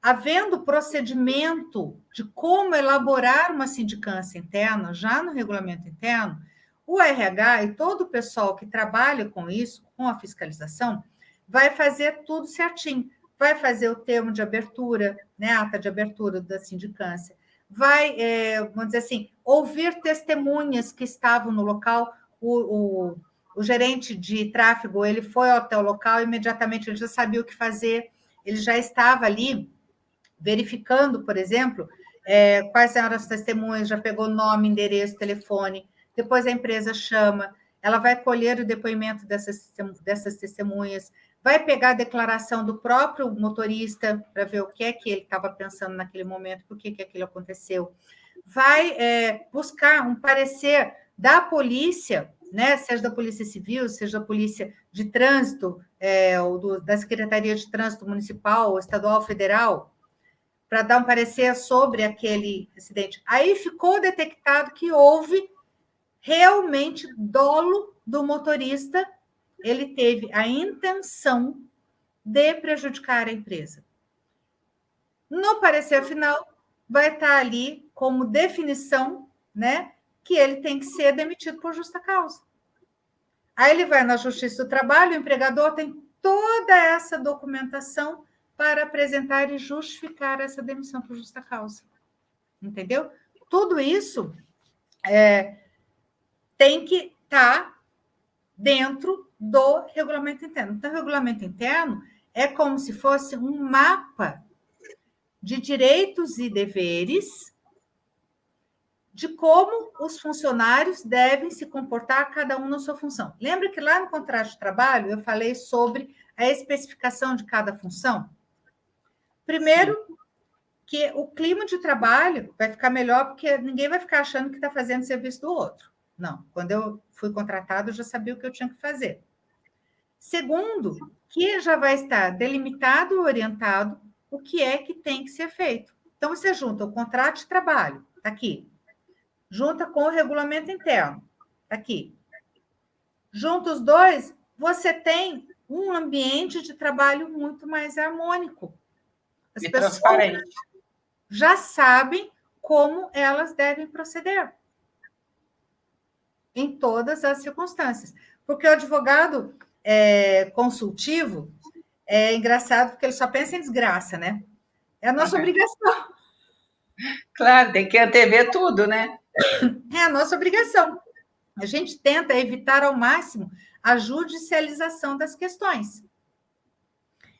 Havendo procedimento de como elaborar uma sindicância interna, já no regulamento interno, o RH e todo o pessoal que trabalha com isso, com a fiscalização, vai fazer tudo certinho. Vai fazer o termo de abertura, né, a ata de abertura da sindicância, vai, vamos dizer assim, ouvir testemunhas que estavam no local. O gerente de tráfego, ele foi até o local, imediatamente ele já sabia o que fazer, ele já estava ali verificando, por exemplo, quais eram as testemunhas, já pegou nome, endereço, telefone, depois a empresa chama, ela vai colher o depoimento dessas testemunhas, vai pegar a declaração do próprio motorista para ver o que é que ele estava pensando naquele momento, por que aquilo aconteceu, vai buscar um parecer da polícia, né, seja da Polícia Civil, seja da Polícia de Trânsito, ou da Secretaria de Trânsito Municipal, Estadual, Federal, para dar um parecer sobre aquele acidente. Aí ficou detectado que houve realmente dolo do motorista, ele teve a intenção de prejudicar a empresa. No parecer final, vai estar ali como definição, né, que ele tem que ser demitido por justa causa. Aí ele vai na Justiça do Trabalho, o empregador tem toda essa documentação para apresentar e justificar essa demissão por justa causa. Entendeu? Tudo isso tem que estar dentro do regulamento interno. Então, o regulamento interno é como se fosse um mapa de direitos e deveres de como os funcionários devem se comportar, cada um na sua função. Lembra que lá no contrato de trabalho eu falei sobre a especificação de cada função? Primeiro, que o clima de trabalho vai ficar melhor, porque ninguém vai ficar achando que está fazendo serviço do outro. Não, quando eu fui contratado, eu já sabia o que eu tinha que fazer. Segundo, que já vai estar delimitado e orientado o que é que tem que ser feito. Então, você junta o contrato de trabalho, está aqui, junta com o regulamento interno, está aqui. Junta os dois, você tem um ambiente de trabalho muito mais harmônico. As pessoas já sabem como elas devem proceder em todas as circunstâncias. Porque o advogado consultivo é engraçado, porque ele só pensa em desgraça, né? É a nossa obrigação. Claro, tem que antever tudo, né? É a nossa obrigação. A gente tenta evitar ao máximo a judicialização das questões.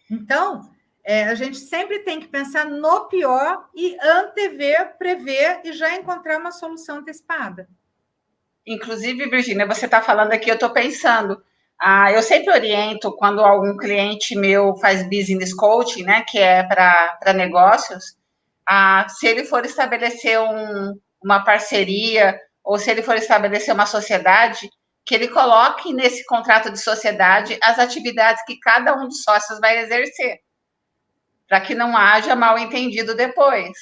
Então, a gente sempre tem que pensar no pior e antever, prever e já encontrar uma solução antecipada. Inclusive, Virgínia, você está falando aqui, eu estou pensando. Eu sempre oriento quando algum cliente meu faz business coaching, né, que é para negócios, se ele for estabelecer uma parceria ou se ele for estabelecer uma sociedade, que ele coloque nesse contrato de sociedade as atividades que cada um dos sócios vai exercer, para que não haja mal entendido depois.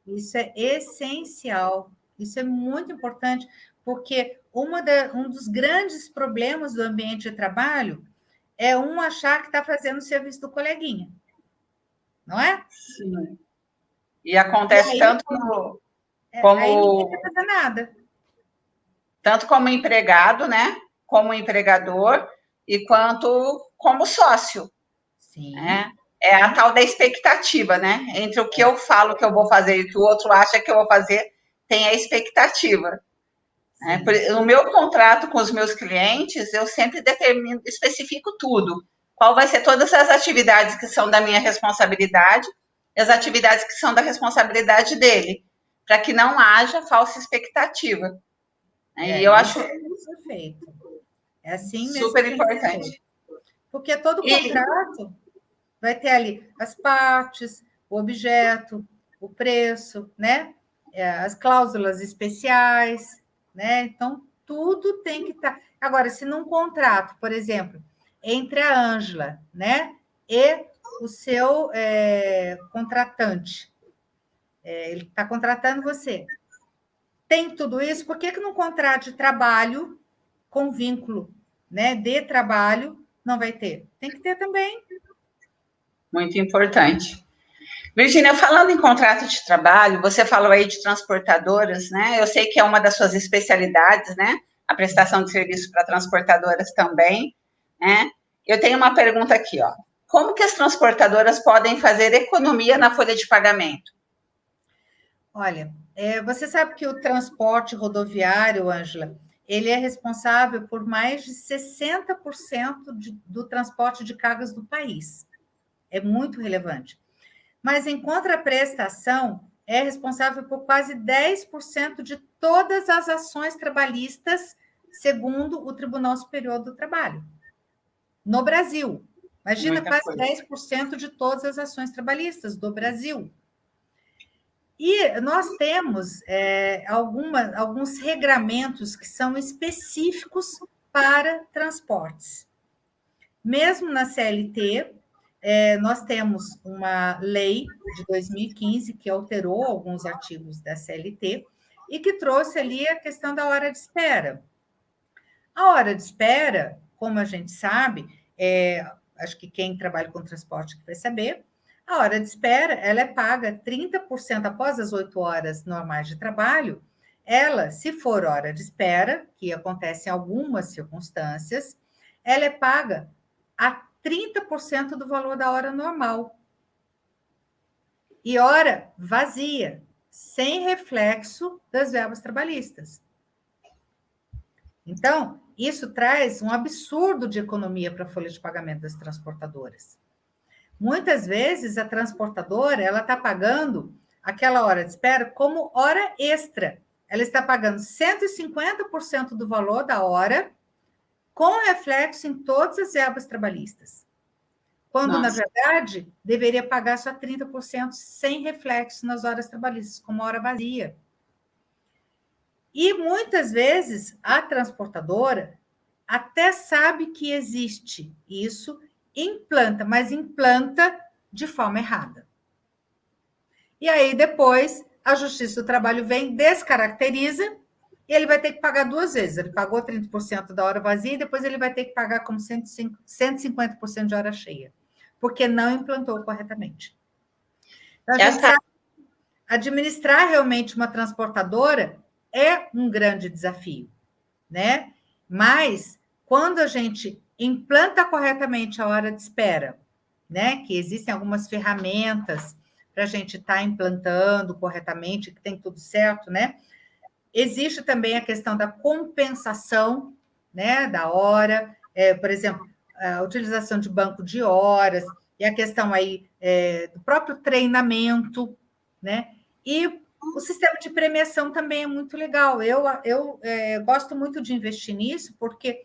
Isso é essencial, isso é muito importante, porque um dos grandes problemas do ambiente de trabalho é um achar que está fazendo o serviço do coleguinha, não é? Sim. E acontece tanto como... Aí ninguém quer fazer nada. Tanto como empregado, né? Como empregador e quanto como sócio. Sim. Né? É a tal da expectativa, né? Entre o que eu falo que eu vou fazer e o que o outro acha que eu vou fazer, tem a expectativa. Né? No meu contrato com os meus clientes, eu sempre determino, especifico tudo. Qual vai ser todas as atividades que são da minha responsabilidade e as atividades que são da responsabilidade dele, para que não haja falsa expectativa. E eu acho feito. É assim mesmo Super que tem que ser importante. feito. Porque todo E contrato vai ter ali as partes, o objeto, o preço, né? As cláusulas especiais, né? Então, tudo tem que estar. Agora, se num contrato, por exemplo, entre a Ângela, né, e o seu contratante, ele está contratando você. Tem tudo isso, por que num contrato de trabalho, com vínculo, né, de trabalho, não vai ter? Tem que ter também. muito importante. Virginia, falando em contrato de trabalho, você falou aí de transportadoras, né? Eu sei que é uma das suas especialidades, né? A prestação de serviço para transportadoras também, né? Eu tenho uma pergunta aqui, ó. Como que as transportadoras podem fazer economia na folha de pagamento? Olha, você sabe que o transporte rodoviário, Ângela, ele é responsável por mais de 60% do transporte de cargas do país. É muito relevante. Mas, em contraprestação, é responsável por quase 10% de todas as ações trabalhistas, segundo o Tribunal Superior do Trabalho, no Brasil. Imagina, Muita quase coisa. 10% de todas as ações trabalhistas do Brasil. E nós temos alguns regramentos que são específicos para transportes. Mesmo na CLT, nós temos uma lei de 2015 que alterou alguns artigos da CLT e que trouxe ali a questão da hora de espera. A hora de espera, como a gente sabe, acho que quem trabalha com transporte vai saber, a hora de espera ela é paga 30% após as 8 horas normais de trabalho. Ela, se for hora de espera, que acontece em algumas circunstâncias, ela é paga a 30% do valor da hora normal. E hora vazia, sem reflexo das verbas trabalhistas. Então, isso traz um absurdo de economia para a folha de pagamento das transportadoras. Muitas vezes, a transportadora ela está pagando aquela hora de espera como hora extra. Ela está pagando 150% do valor da hora, com reflexo em todas as verbas trabalhistas. Quando, na verdade, deveria pagar só 30% sem reflexo nas horas trabalhistas, como hora vazia. E muitas vezes a transportadora até sabe que existe isso, implanta, mas implanta de forma errada. E aí depois a Justiça do Trabalho vem, descaracteriza, e ele vai ter que pagar 2 vezes. Ele pagou 30% da hora vazia e depois ele vai ter que pagar como 150% de hora cheia, porque não implantou corretamente. Então, a gente sabe que administrar realmente uma transportadora é um grande desafio, né? Mas quando a gente implanta corretamente a hora de espera, né? Que existem algumas ferramentas para a gente estar implantando corretamente, que tem tudo certo, né? Existe também a questão da compensação, né? Da hora, por exemplo, a utilização de banco de horas, e a questão aí do próprio treinamento, né? E o sistema de premiação também é muito legal. Eu gosto muito de investir nisso, porque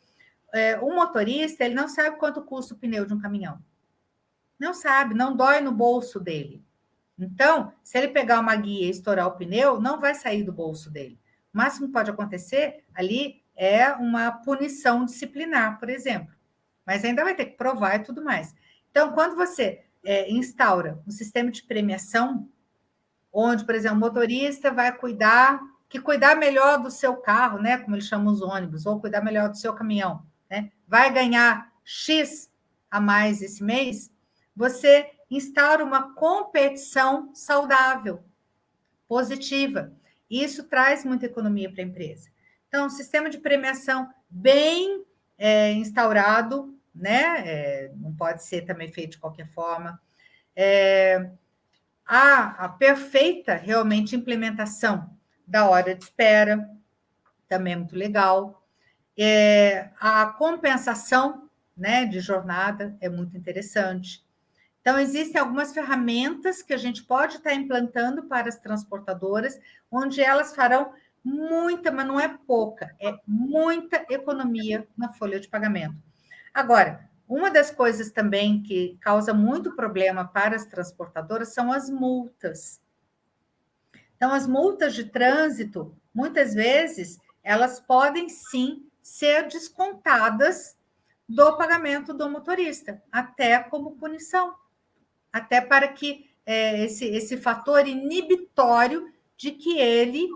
o motorista ele não sabe quanto custa o pneu de um caminhão. Não sabe, não dói no bolso dele. Então, se ele pegar uma guia e estourar o pneu, não vai sair do bolso dele. O máximo que pode acontecer ali é uma punição disciplinar, por exemplo. Mas ainda vai ter que provar e tudo mais. Então, quando você instaura um sistema de premiação, onde, por exemplo, o motorista vai cuidar melhor do seu carro, né? Como eles chamam os ônibus, ou cuidar melhor do seu caminhão, né? Vai ganhar X a mais esse mês, você instaura uma competição saudável, positiva. E isso traz muita economia para a empresa. Então, um sistema de premiação bem instaurado, né? Não pode ser também feito de qualquer forma. A perfeita, realmente, implementação da hora de espera, também é muito legal. A compensação, né, de jornada é muito interessante. Então, existem algumas ferramentas que a gente pode estar implantando para as transportadoras, onde elas farão muita, mas não é pouca, é muita economia na folha de pagamento. Agora, uma das coisas também que causa muito problema para as transportadoras são as multas. Então, as multas de trânsito, muitas vezes, elas podem sim ser descontadas do pagamento do motorista, até como punição, até para que esse fator inibitório de que ele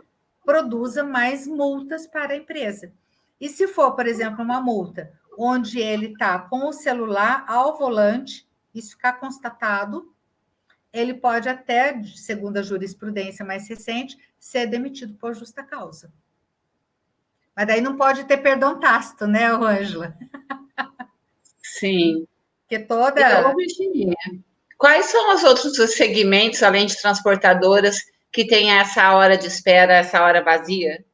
produza mais multas para a empresa. E se for, por exemplo, uma multa onde ele está com o celular ao volante, isso ficar constatado, ele pode até, segundo a jurisprudência mais recente, ser demitido por justa causa. Mas daí não pode ter perdão tácito, né, Ângela? Sim. Porque toda. Então, Virginia, quais são os outros segmentos, além de transportadoras, que tem essa hora de espera, essa hora vazia?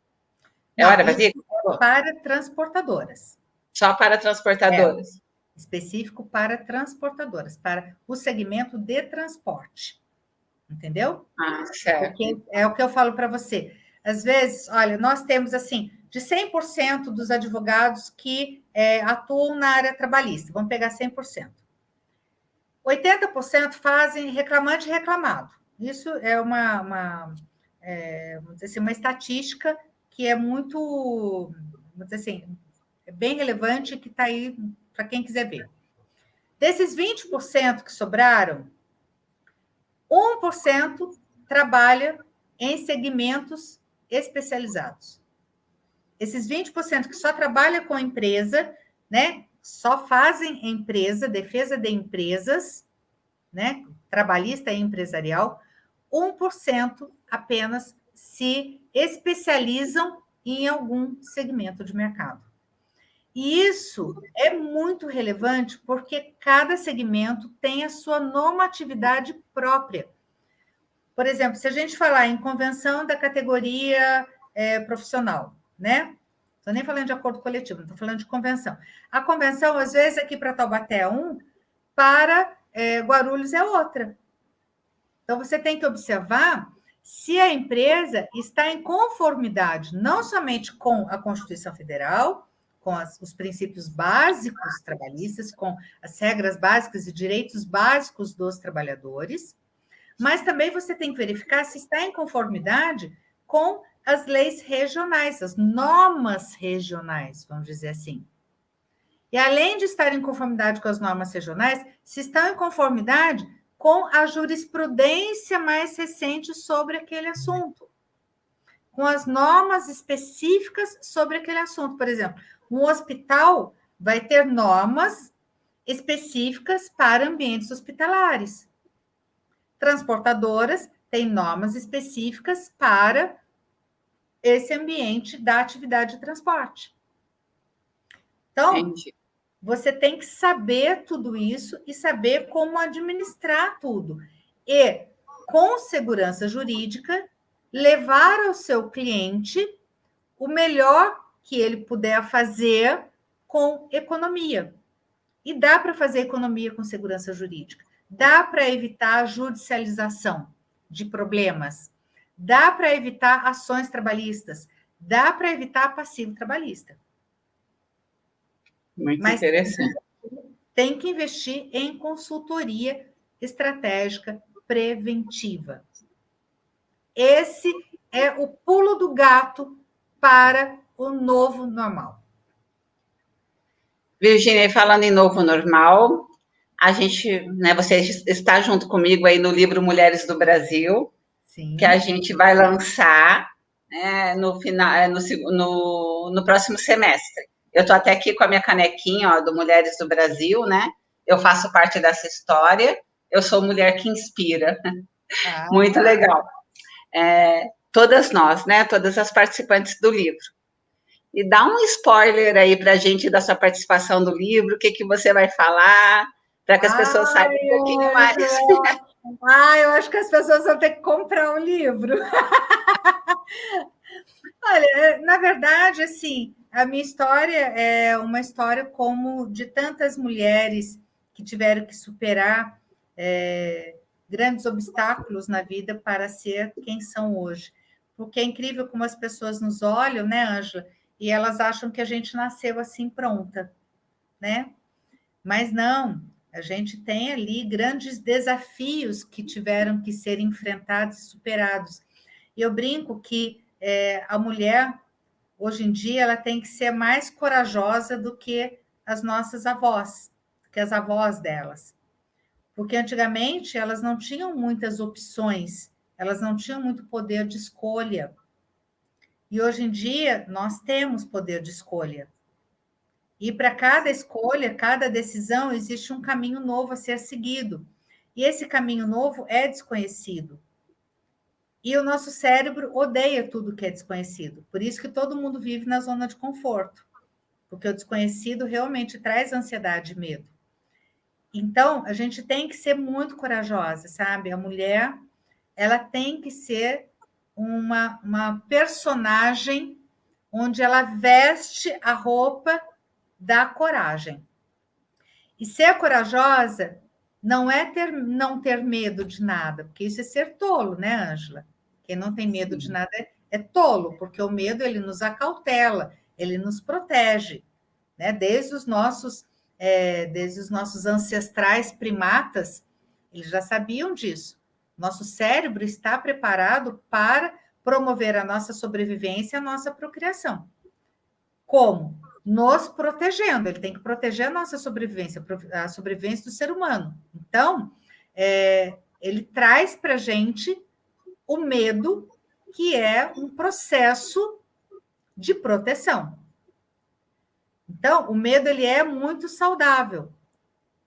É Não, hora vazia? para transportadodoras. Só para transportadoras. Específico para transportadoras, para o segmento de transporte. Entendeu? Ah, certo. Porque é o que eu falo para você. Às vezes, olha, nós temos assim, de 100% dos advogados que atuam na área trabalhista, vamos pegar 100%. 80% fazem reclamante e reclamado. Isso é vamos dizer assim, uma estatística que é muito, vamos dizer assim, é bem relevante, que está aí para quem quiser ver. Desses 20% que sobraram, 1% trabalha em segmentos especializados. Esses 20% que só trabalham com a empresa, né? Só fazem empresa, defesa de empresas, né? Trabalhista e empresarial, 1% apenas se especializam em algum segmento de mercado. E isso é muito relevante porque cada segmento tem a sua normatividade própria. Por exemplo, se a gente falar em convenção da categoria profissional, né? Estou nem falando de acordo coletivo, estou falando de convenção. A convenção, às vezes, aqui para Taubaté é um, para Guarulhos é outra. Então, você tem que observar se a empresa está em conformidade não somente com a Constituição Federal, com os princípios básicos trabalhistas, com as regras básicas e direitos básicos dos trabalhadores, mas também você tem que verificar se está em conformidade com as leis regionais, as normas regionais, vamos dizer assim. E além de estar em conformidade com as normas regionais, se estão em conformidade com a jurisprudência mais recente sobre aquele assunto, com as normas específicas sobre aquele assunto. Por exemplo, um hospital vai ter normas específicas para ambientes hospitalares. Transportadoras têm normas específicas para esse ambiente da atividade de transporte. Então, entendi. Você tem que saber tudo isso e saber como administrar tudo. E, com segurança jurídica, levar ao seu cliente o melhor que ele puder fazer com economia. E dá para fazer economia com segurança jurídica. Dá para evitar a judicialização de problemas. Dá para evitar ações trabalhistas. Dá para evitar passivo trabalhista. Muito interessante. Tem que investir em consultoria estratégica preventiva. Esse é o pulo do gato para o novo normal. Virginia, falando em novo normal, a gente, né, você está junto comigo aí no livro Mulheres do Brasil, sim, que a gente vai lançar no final, no próximo semestre. Eu estou até aqui com a minha canequinha, ó, do Mulheres do Brasil, né? Eu faço parte dessa história. Eu sou mulher que inspira. Muito legal. Todas nós, né? Todas as participantes do livro. E dá um spoiler aí para a gente da sua participação do livro, o que você vai falar, para que as pessoas saibam um pouquinho mais. Eu acho que as pessoas vão ter que comprar o livro. Olha, na verdade, assim, a minha história é uma história como de tantas mulheres que tiveram que superar grandes obstáculos na vida para ser quem são hoje. porque é incrível como as pessoas nos olham, né, Ângela? E elas acham que a gente nasceu assim pronta, né? Mas não, a gente tem ali grandes desafios que tiveram que ser enfrentados e superados. E eu brinco que a mulher, hoje em dia, ela tem que ser mais corajosa do que as nossas avós, do que as avós delas. Porque antigamente elas não tinham muitas opções, elas não tinham muito poder de escolha. E hoje em dia nós temos poder de escolha. E para cada escolha, cada decisão, existe um caminho novo a ser seguido. E esse caminho novo é desconhecido. E o nosso cérebro odeia tudo que é desconhecido. Por isso que todo mundo vive na zona de conforto. Porque o desconhecido realmente traz ansiedade e medo. Então, a gente tem que ser muito corajosa, sabe? A mulher, ela tem que ser uma personagem onde ela veste a roupa da coragem. E ser corajosa não é não ter medo de nada, porque isso é ser tolo, né, Ângela? Quem não tem medo de nada é tolo, porque o medo ele nos acautela, ele nos protege, né? Desde os nossos ancestrais primatas, eles já sabiam disso. Nosso cérebro está preparado para promover a nossa sobrevivência, a nossa procriação. Como? Nos protegendo, ele tem que proteger a nossa sobrevivência, a sobrevivência do ser humano. Então, ele traz para a gente o medo, que é um processo de proteção. Então, o medo ele é muito saudável.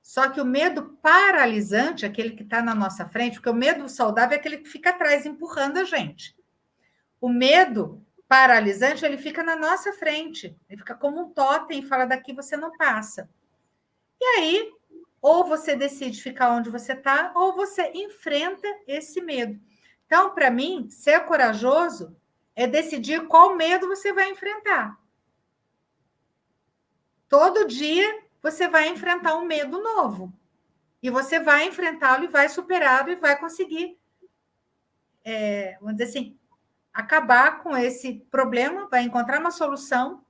Só que o medo paralisante, aquele que está na nossa frente, porque o medo saudável é aquele que fica atrás empurrando a gente. O medo paralisante, ele fica na nossa frente, ele fica como um totem e fala: daqui você não passa. E aí, ou você decide ficar onde você está, ou você enfrenta esse medo. Então, para mim, ser corajoso é decidir qual medo você vai enfrentar. Todo dia você vai enfrentar um medo novo. E você vai enfrentá-lo e vai superá-lo e vai conseguir, vamos dizer assim, acabar com esse problema, vai encontrar uma solução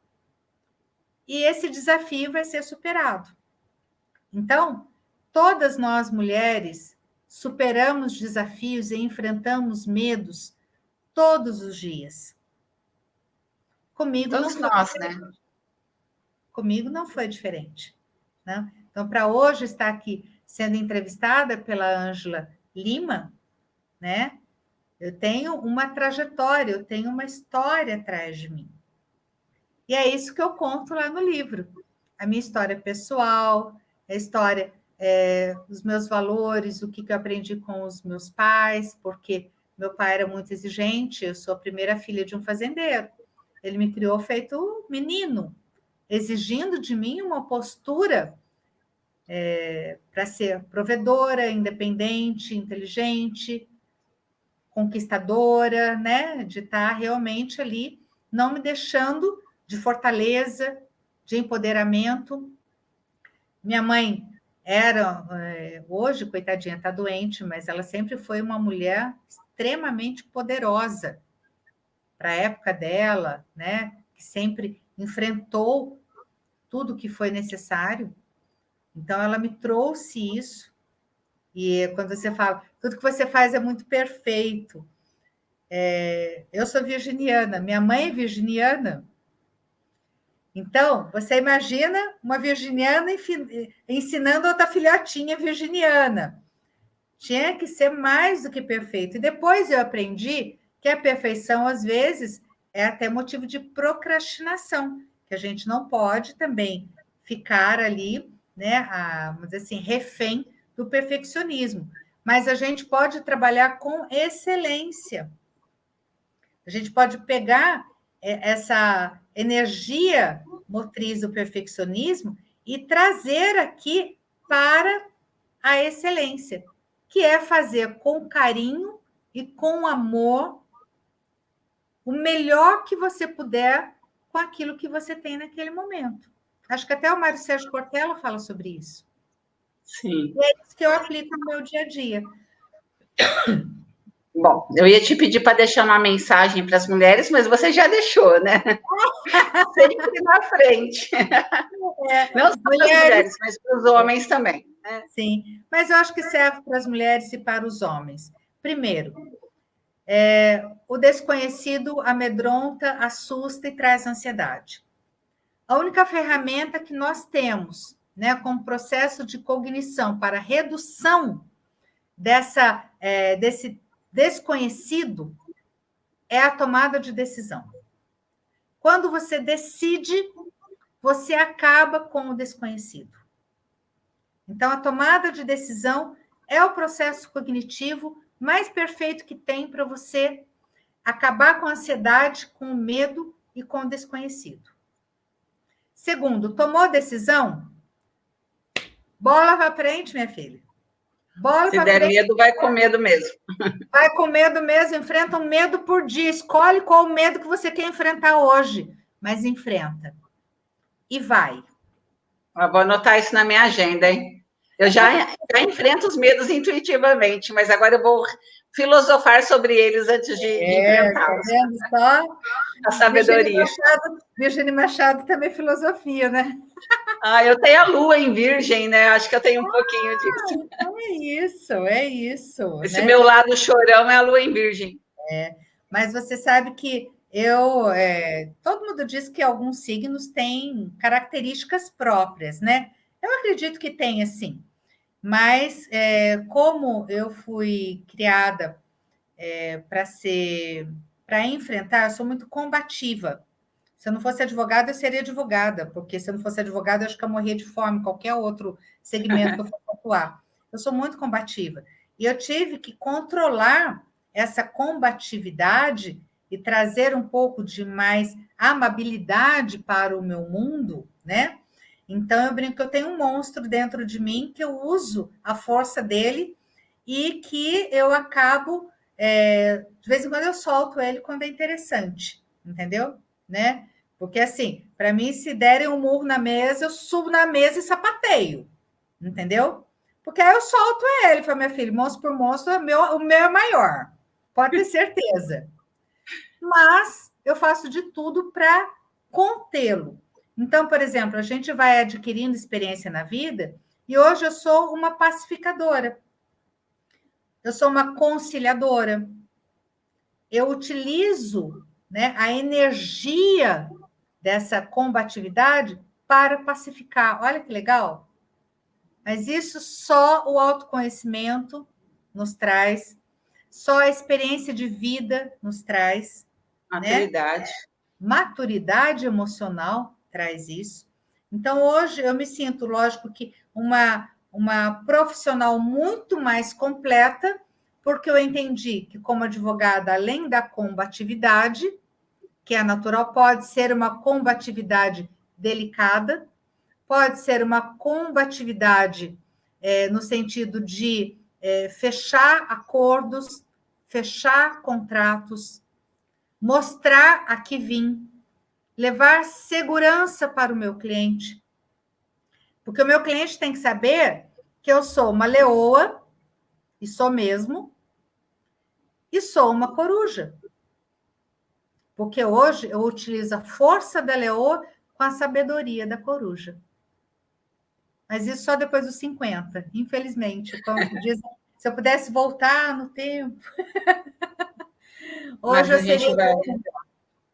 e esse desafio vai ser superado. Então, todas nós mulheres superamos desafios e enfrentamos medos todos os dias. Comigo Todos não foi nós, diferente. né? Comigo não foi diferente. Né? Então, para hoje estar aqui sendo entrevistada pela Ângela Lima, né? Eu tenho uma trajetória, eu tenho uma história atrás de mim. E é isso que eu conto lá no livro. A minha história pessoal, a história, os meus valores, o que eu aprendi com os meus pais, porque meu pai era muito exigente, eu sou a primeira filha de um fazendeiro. Ele me criou feito menino, exigindo de mim uma postura para ser provedora, independente, inteligente, conquistadora, né? De estar realmente ali, não me deixando de fortaleza, de empoderamento. Minha mãe era, hoje, coitadinha, está doente, mas ela sempre foi uma mulher extremamente poderosa para a época dela, né? Que sempre enfrentou tudo que foi necessário. Então, ela me trouxe isso. E quando você fala, tudo que você faz é muito perfeito. Eu sou virginiana, minha mãe é virginiana. Então, você imagina uma virginiana ensinando outra filhotinha virginiana. Tinha que ser mais do que perfeito. E depois eu aprendi que a perfeição, às vezes, é até motivo de procrastinação, que a gente não pode também ficar ali, né, vamos dizer assim, refém do perfeccionismo. Mas a gente pode trabalhar com excelência. A gente pode pegar essa energia motriz do perfeccionismo e trazer aqui para a excelência, que é fazer com carinho e com amor o melhor que você puder com aquilo que você tem naquele momento. Acho que até o Mário Sérgio Cortella fala sobre isso. Sim. E é isso que eu aplico no meu dia a dia. Bom, eu ia te pedir para deixar uma mensagem para as mulheres, mas você já deixou, né? Sempre na frente. Não só para as mulheres, mas para os homens também. Né? Sim, mas eu acho que serve para as mulheres e para os homens. Primeiro, o desconhecido amedronta, assusta e traz ansiedade. A única ferramenta que nós temos, né, como processo de cognição para redução desse desconhecido é a tomada de decisão. Quando você decide, você acaba com o desconhecido. Então, a tomada de decisão é o processo cognitivo mais perfeito que tem para você acabar com a ansiedade, com o medo e com o desconhecido. Segundo, tomou a decisão? Bola para frente, minha filha. Bola Se der frente. medo, vai com medo mesmo. Vai com medo mesmo, enfrenta um medo por dia. Escolhe qual o medo que você quer enfrentar hoje, mas enfrenta. E vai. Eu vou anotar isso na minha agenda, hein? Eu já enfrento os medos intuitivamente, mas agora eu vou filosofar sobre eles antes de enfrentá-los. Tá vendo só? A sabedoria. Virgínia Machado também filosofia, né? Eu tenho a lua em Virgem, né? Acho que eu tenho um pouquinho disso. É isso. Esse meu lado chorão é a lua em Virgem. Mas você sabe que todo mundo diz que alguns signos têm características próprias, né? Eu acredito que tem, sim. Mas como eu fui criada para enfrentar, eu sou muito combativa. Se eu não fosse advogada, eu seria advogada, porque se eu não fosse advogada, eu acho que eu morria de fome, qualquer outro segmento que eu fosse atuar. Eu sou muito combativa. E eu tive que controlar essa combatividade e trazer um pouco de mais amabilidade para o meu mundo, né? Então, eu brinco que eu tenho um monstro dentro de mim que eu uso a força dele e que eu acabo, de vez em quando eu solto ele quando é interessante, entendeu? Né? Porque, assim, para mim, se derem um murro na mesa, eu subo na mesa e sapateio, entendeu? Porque aí eu solto ele, falo, minha filha, monstro por monstro, o meu é maior, pode ter certeza. Mas eu faço de tudo para contê-lo. Então, por exemplo, a gente vai adquirindo experiência na vida e hoje eu sou uma pacificadora. Eu sou uma conciliadora. Eu utilizo, né, a energia dessa combatividade para pacificar. Olha que legal. Mas isso só o autoconhecimento nos traz, só a experiência de vida nos traz. Maturidade. Né? Maturidade emocional traz isso. Então, hoje eu me sinto, lógico, que uma profissional muito mais completa, porque eu entendi que, como advogada, além da combatividade, que é natural, pode ser uma combatividade delicada, pode ser uma combatividade no sentido de fechar acordos, fechar contratos, mostrar a que vim, levar segurança para o meu cliente. Porque o meu cliente tem que saber que eu sou uma leoa, e sou mesmo, e sou uma coruja. Porque hoje eu utilizo a força da leoa com a sabedoria da coruja. Mas isso só depois dos 50, infelizmente. Como diz, se eu pudesse voltar no tempo. Hoje eu seria.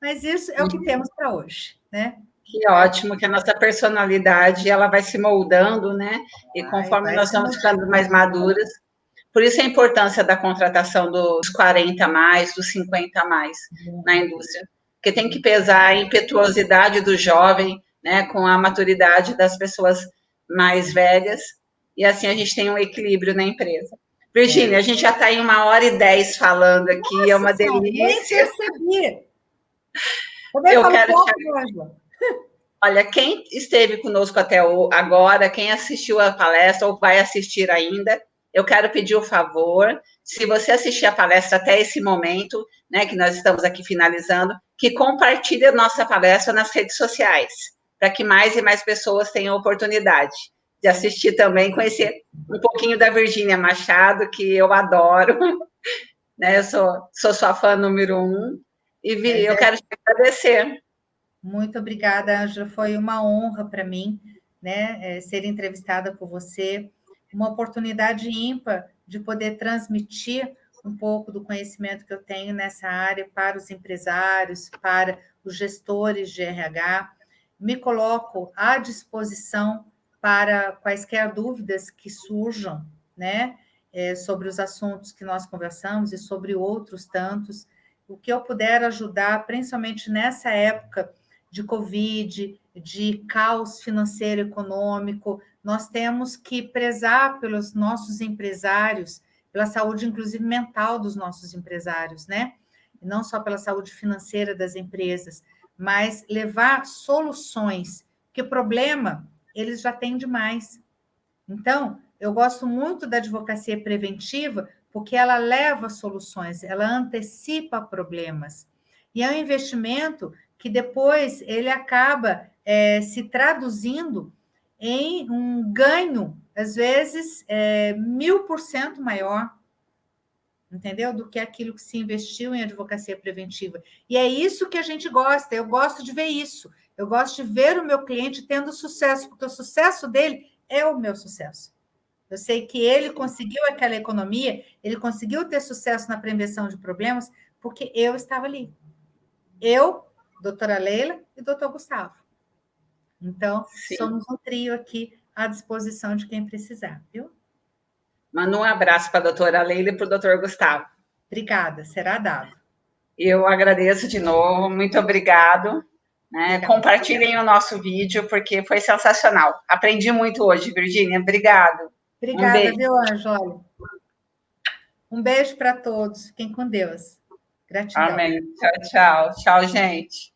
Mas isso é o que temos para hoje, né? Que ótimo, que a nossa personalidade ela vai se moldando, né? E conforme nós vamos ficando mais maduras. Por isso a importância da contratação dos 40 a mais, dos 50 a mais na indústria. Porque tem que pesar a impetuosidade do jovem, né, com a maturidade das pessoas mais velhas. E assim a gente tem um equilíbrio na empresa. Virgínia, a gente já está em 1h10 falando aqui, nossa, é uma delícia. Nem percebi. Eu quero Olha, quem esteve conosco até agora, quem assistiu a palestra ou vai assistir ainda, eu quero pedir o favor, se você assistir a palestra até esse momento, né, que nós estamos aqui finalizando, que compartilhe a nossa palestra nas redes sociais, para que mais e mais pessoas tenham oportunidade de assistir também, conhecer um pouquinho da Virgínia Machado, que eu adoro, né? Eu sou sua fã número um e eu É, quero te agradecer. muito obrigada, Ângela. Foi uma honra para mim, né, ser entrevistada por você. Uma oportunidade ímpar de poder transmitir um pouco do conhecimento que eu tenho nessa área para os empresários, para os gestores de RH. Me coloco à disposição para quaisquer dúvidas que surjam, né, sobre os assuntos que nós conversamos e sobre outros tantos. O que eu puder ajudar, principalmente nessa época de Covid, de caos financeiro e econômico, nós temos que prezar pelos nossos empresários, pela saúde, inclusive mental dos nossos empresários, né? E não só pela saúde financeira das empresas, mas levar soluções, porque problema eles já têm demais. Então, eu gosto muito da advocacia preventiva, porque ela leva soluções, ela antecipa problemas. E é um investimento que depois ele acaba se traduzindo em um ganho, às vezes, 1000% maior, entendeu? Do que aquilo que se investiu em advocacia preventiva. E é isso que a gente gosta, eu gosto de ver isso. Eu gosto de ver o meu cliente tendo sucesso, porque o sucesso dele é o meu sucesso. Eu sei que ele conseguiu aquela economia, ele conseguiu ter sucesso na prevenção de problemas, porque eu estava ali. Eu, doutora Leila e doutor Gustavo. Então, Sim. somos um trio aqui à disposição de quem precisar, viu? Manda um abraço para a doutora Leila e para o doutor Gustavo. Obrigada, será dado. Eu agradeço de novo, muito obrigado. Né? Obrigada. Compartilhem o nosso vídeo, porque foi sensacional. Aprendi muito hoje, Virgínia. Obrigado. Um Obrigada, beijo. viu, Ângela? Um beijo para todos. Fiquem com Deus. Gratidão. Amém. Tchau, tchau. Tchau, gente.